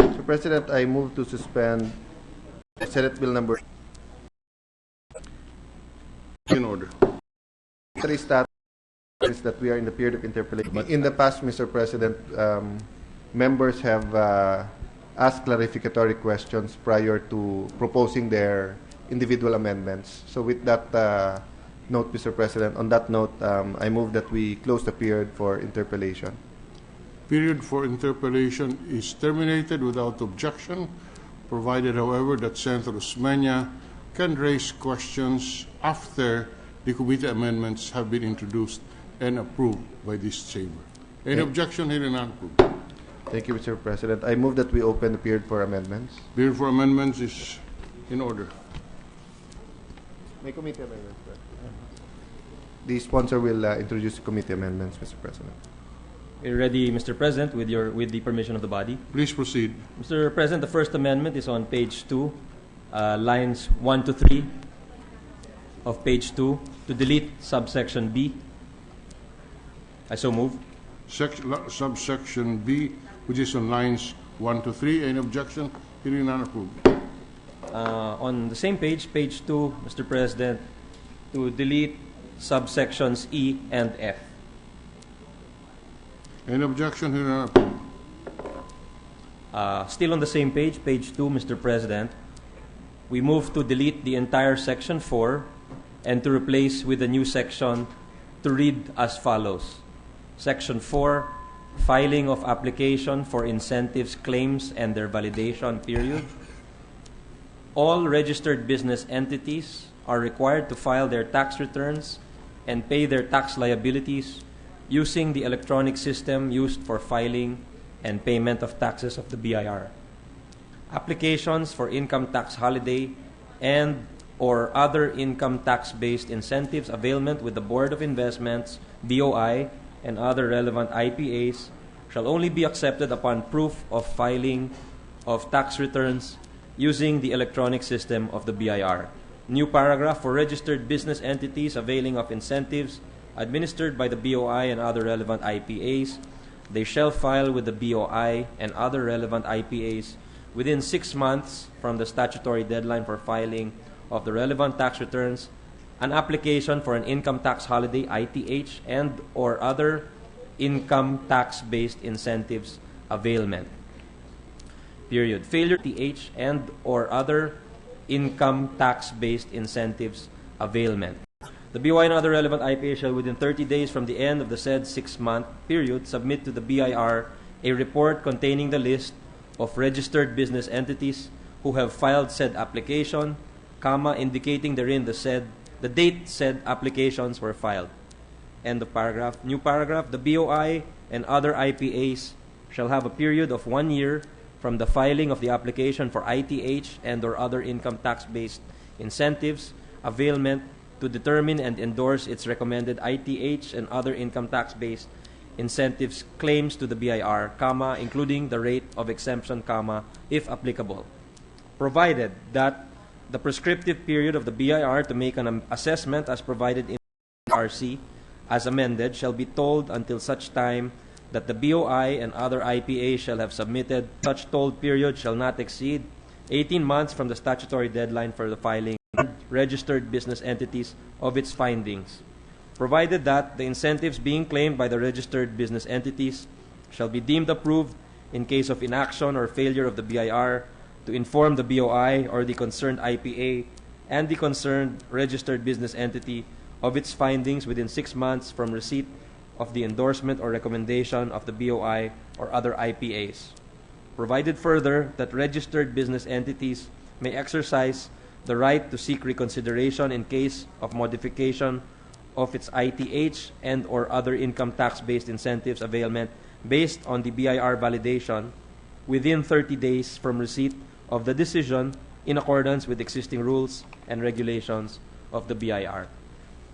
Mr. President, I move to suspend Senate Bill number In order. 3 status is that we are in the period of interpellation. In the past, Mr. President, members have asked clarificatory questions prior to proposing their individual amendments. So with that note, Mr. President, on that note, I move that we close the period for interpellation. Period for interpellation is terminated without objection, provided, however, that Senator Osmeña can raise questions after the committee amendments have been introduced and approved by this chamber. Any objection here and approved. Thank you, Mr. President. I move that we open the period for amendments. Period for amendments is in order. May committee amendments. The sponsor will introduce the committee amendments, Mr. President. We're ready, Mr. President, with the permission of the body. Please proceed. Mr. President, the first amendment is on page 2, lines 1 to 3 of page 2, to delete subsection B. I so move. Subsection B, which is on lines 1 to 3. Any objection? Hearing none, approved. On the same page, page 2, Mr. President, to delete subsections E and F. Any objection? Hearing none, approved. Still on the same page, page 2, Mr. President, we move to delete the entire section 4 and to replace with a new section to read as follows. Section 4, filing of application for incentives, claims, and their validation period. All registered business entities are required to file their tax returns and pay their tax liabilities using the electronic system used for filing and payment of taxes of the BIR. Applications for income tax holiday and or other income tax-based incentives availment with the Board of Investments, BOI, and other relevant IPAs shall only be accepted upon proof of filing of tax returns using the electronic system of the BIR. New paragraph for registered business entities availing of incentives administered by the BOI and other relevant IPAs. They shall file with the BOI and other relevant IPAs within 6 months from the statutory deadline for filing of the relevant tax returns an application for an income tax holiday, ITH, and or other income tax-based incentives availment. Period. Failure ITH and or other income tax-based incentives availment. The BOI and other relevant IPA shall within 30 days from the end of the said 6-month period submit to the BIR a report containing the list of registered business entities who have filed said application, indicating therein the date said applications were filed. End of paragraph. New paragraph. The BOI and other IPAs shall have a period of 1 year from the filing of the application for ITH and or other income tax-based incentives availment to determine and endorse its recommended ITH and other income tax-based incentives claims to the BIR, including the rate of exemption, if applicable, provided that the prescriptive period of the BIR to make an assessment as provided in RC as amended shall be tolled until such time that the BOI and other IPA shall have submitted. Such tolled period shall not exceed 18 months from the statutory deadline for the filing registered business entities of its findings, provided that the incentives being claimed by the registered business entities shall be deemed approved in case of inaction or failure of the BIR to inform the BOI or the concerned IPA and the concerned registered business entity of its findings within 6 months from receipt of the endorsement or recommendation of the BOI or other IPAs. Provided further that registered business entities may exercise the right to seek reconsideration in case of modification of its ITH and or other income tax-based incentives availment based on the BIR validation within 30 days from receipt of the decision in accordance with existing rules and regulations of the BIR.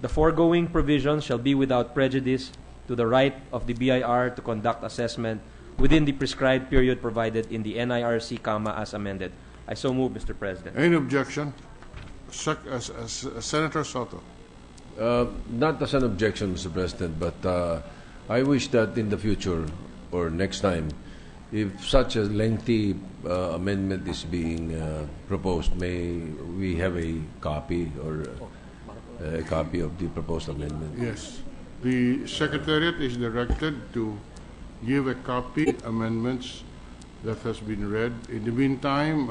The foregoing provisions shall be without prejudice to the right of the BIR to conduct assessment within the prescribed period provided in the NIRC, as amended. I so move, Mr. President. Any objection? Senator Soto. Not as an objection, Mr. President, but I wish that in the future or next time, if such a lengthy amendment is being proposed, may we have a copy or a copy of the proposed amendment? Yes. The Secretariat is directed to give a copy amendments that has been read. In the meantime,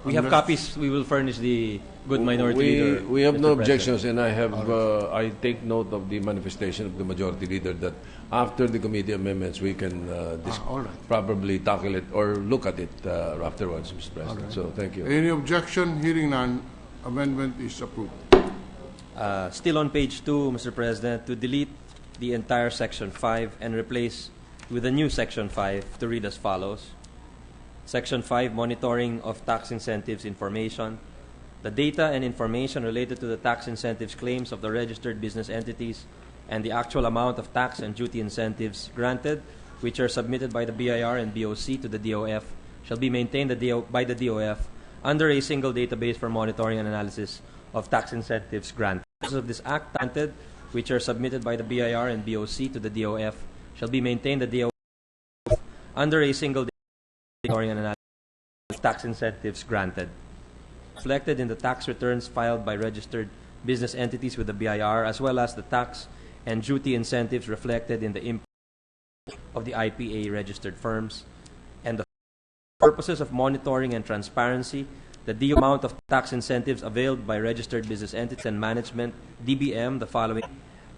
We have unless- copies. We will furnish the good minority leader. We have Mr. no President. objections, and I take note of the manifestation of the majority leader that after the committee amendments, we can all right. probably tackle it or look at it afterwards, Mr. President. So thank you. Any objection? Hearing none, amendment is approved. Still on page 2, Mr. President, to delete the entire section 5 and replace with a new section 5 to read as follows. Section 5, monitoring of tax incentives information. The data and information related to the tax incentives claims of the registered business entities and the actual amount of tax and duty incentives granted, which are submitted by the BIR and BOC to the DOF, shall be maintained by the DOF under a single database for monitoring and analysis of tax incentives granted. Of this act granted, which are submitted by the BIR and BOC to the DOF, shall be maintained the DOF under a single monitoring and analysis of tax incentives granted. Reflected in the tax returns filed by registered business entities with the BIR, as well as the tax and duty incentives reflected in the import of the IPA registered firms, and the purposes of monitoring and transparency, the amount of tax incentives availed by registered business entities and management, DBM, the following: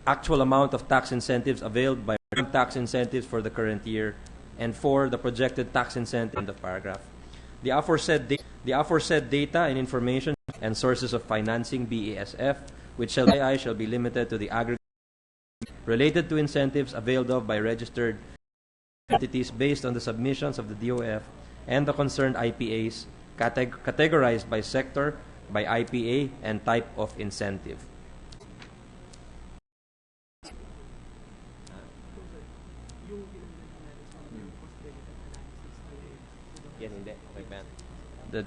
actual amount of tax incentives availed by tax incentives for the current year, and 4, the projected tax incentive in the paragraph. The aforesaid data and information and sources of financing, BASF, which shall be limited to the aggregate related to incentives availed of by registered entities based on the submissions of the DOF and the concerned IPAs, categorized by sector, by IPA, and type of incentive.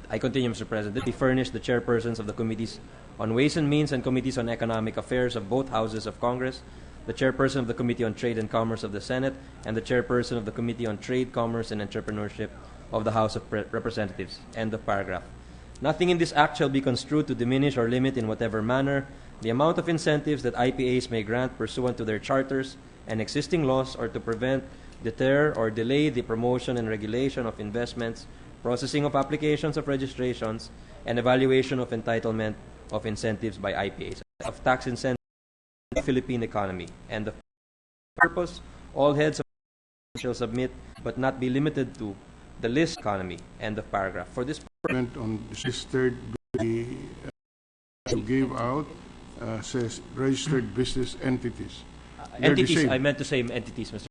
I continue, Mr. President. We furnish the chairpersons of the committees on Ways and Means and committees on Economic Affairs of both houses of Congress, the chairperson of the Committee on Trade and Commerce of the Senate, and the chairperson of the Committee on Trade, Commerce, and Entrepreneurship of the House of Representatives. End of paragraph. Nothing in this act shall be construed to diminish or limit in whatever manner the amount of incentives that IPAs may grant pursuant to their charters and existing laws, or to prevent, deter, or delay the promotion and regulation of investments, processing of applications of registrations, and evaluation of entitlement of incentives by IPAs of tax incentives in the Philippine economy. And the purpose, all heads of shall submit, but not be limited to, the list economy. End of paragraph. For this On this third you gave out says registered business entities. They're the entities, same. I meant to say entities, Mr.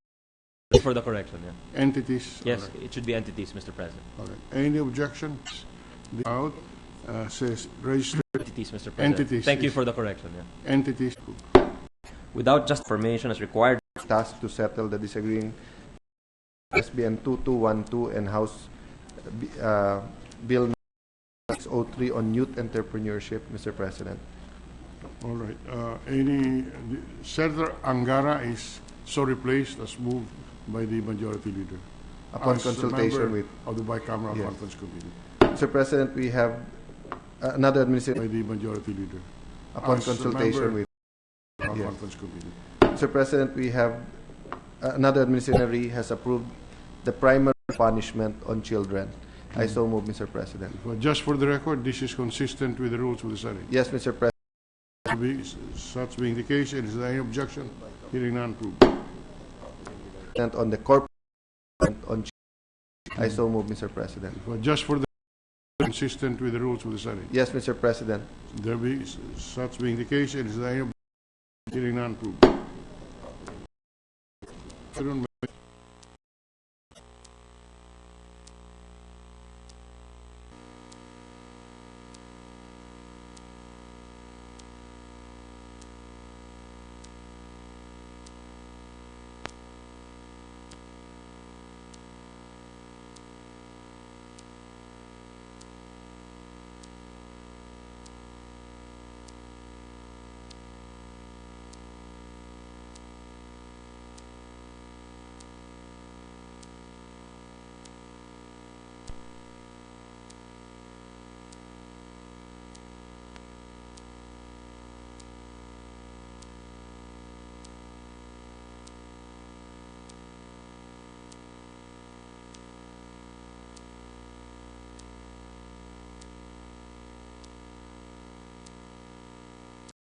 For the correction, yeah. Entities. Yes, All right. it should be entities, Mr. President. All right. Any objections? The out says registered Entities, Mr. President. Entities Thank you is- for the correction, yeah. entities. Without just formation as required. Tasked to settle the disagreeing SBN 2212 and House Bill 603 on youth entrepreneurship, Mr. President. All right. Senator Angara is so replaced as moved by the majority leader. Upon As a consultation member with, of the bicameral Yes. conference committee. Mr. President, we have another By administrative, the majority leader. upon As a consultation member with, of the Yes. conference committee. Mr. President, we have another administrator has approved the primary punishment on children. I so move, Mr. President. But just for the record, this is consistent with the rules of the Senate. Yes, Mr. President. Such being the case, is there any objection? Hearing none, approved. On the corporate on I so move, Mr. President. But just for the consistent with the rules of the Senate. Yes, Mr. President. There be such being the case, is there any objection? Hearing none, approved.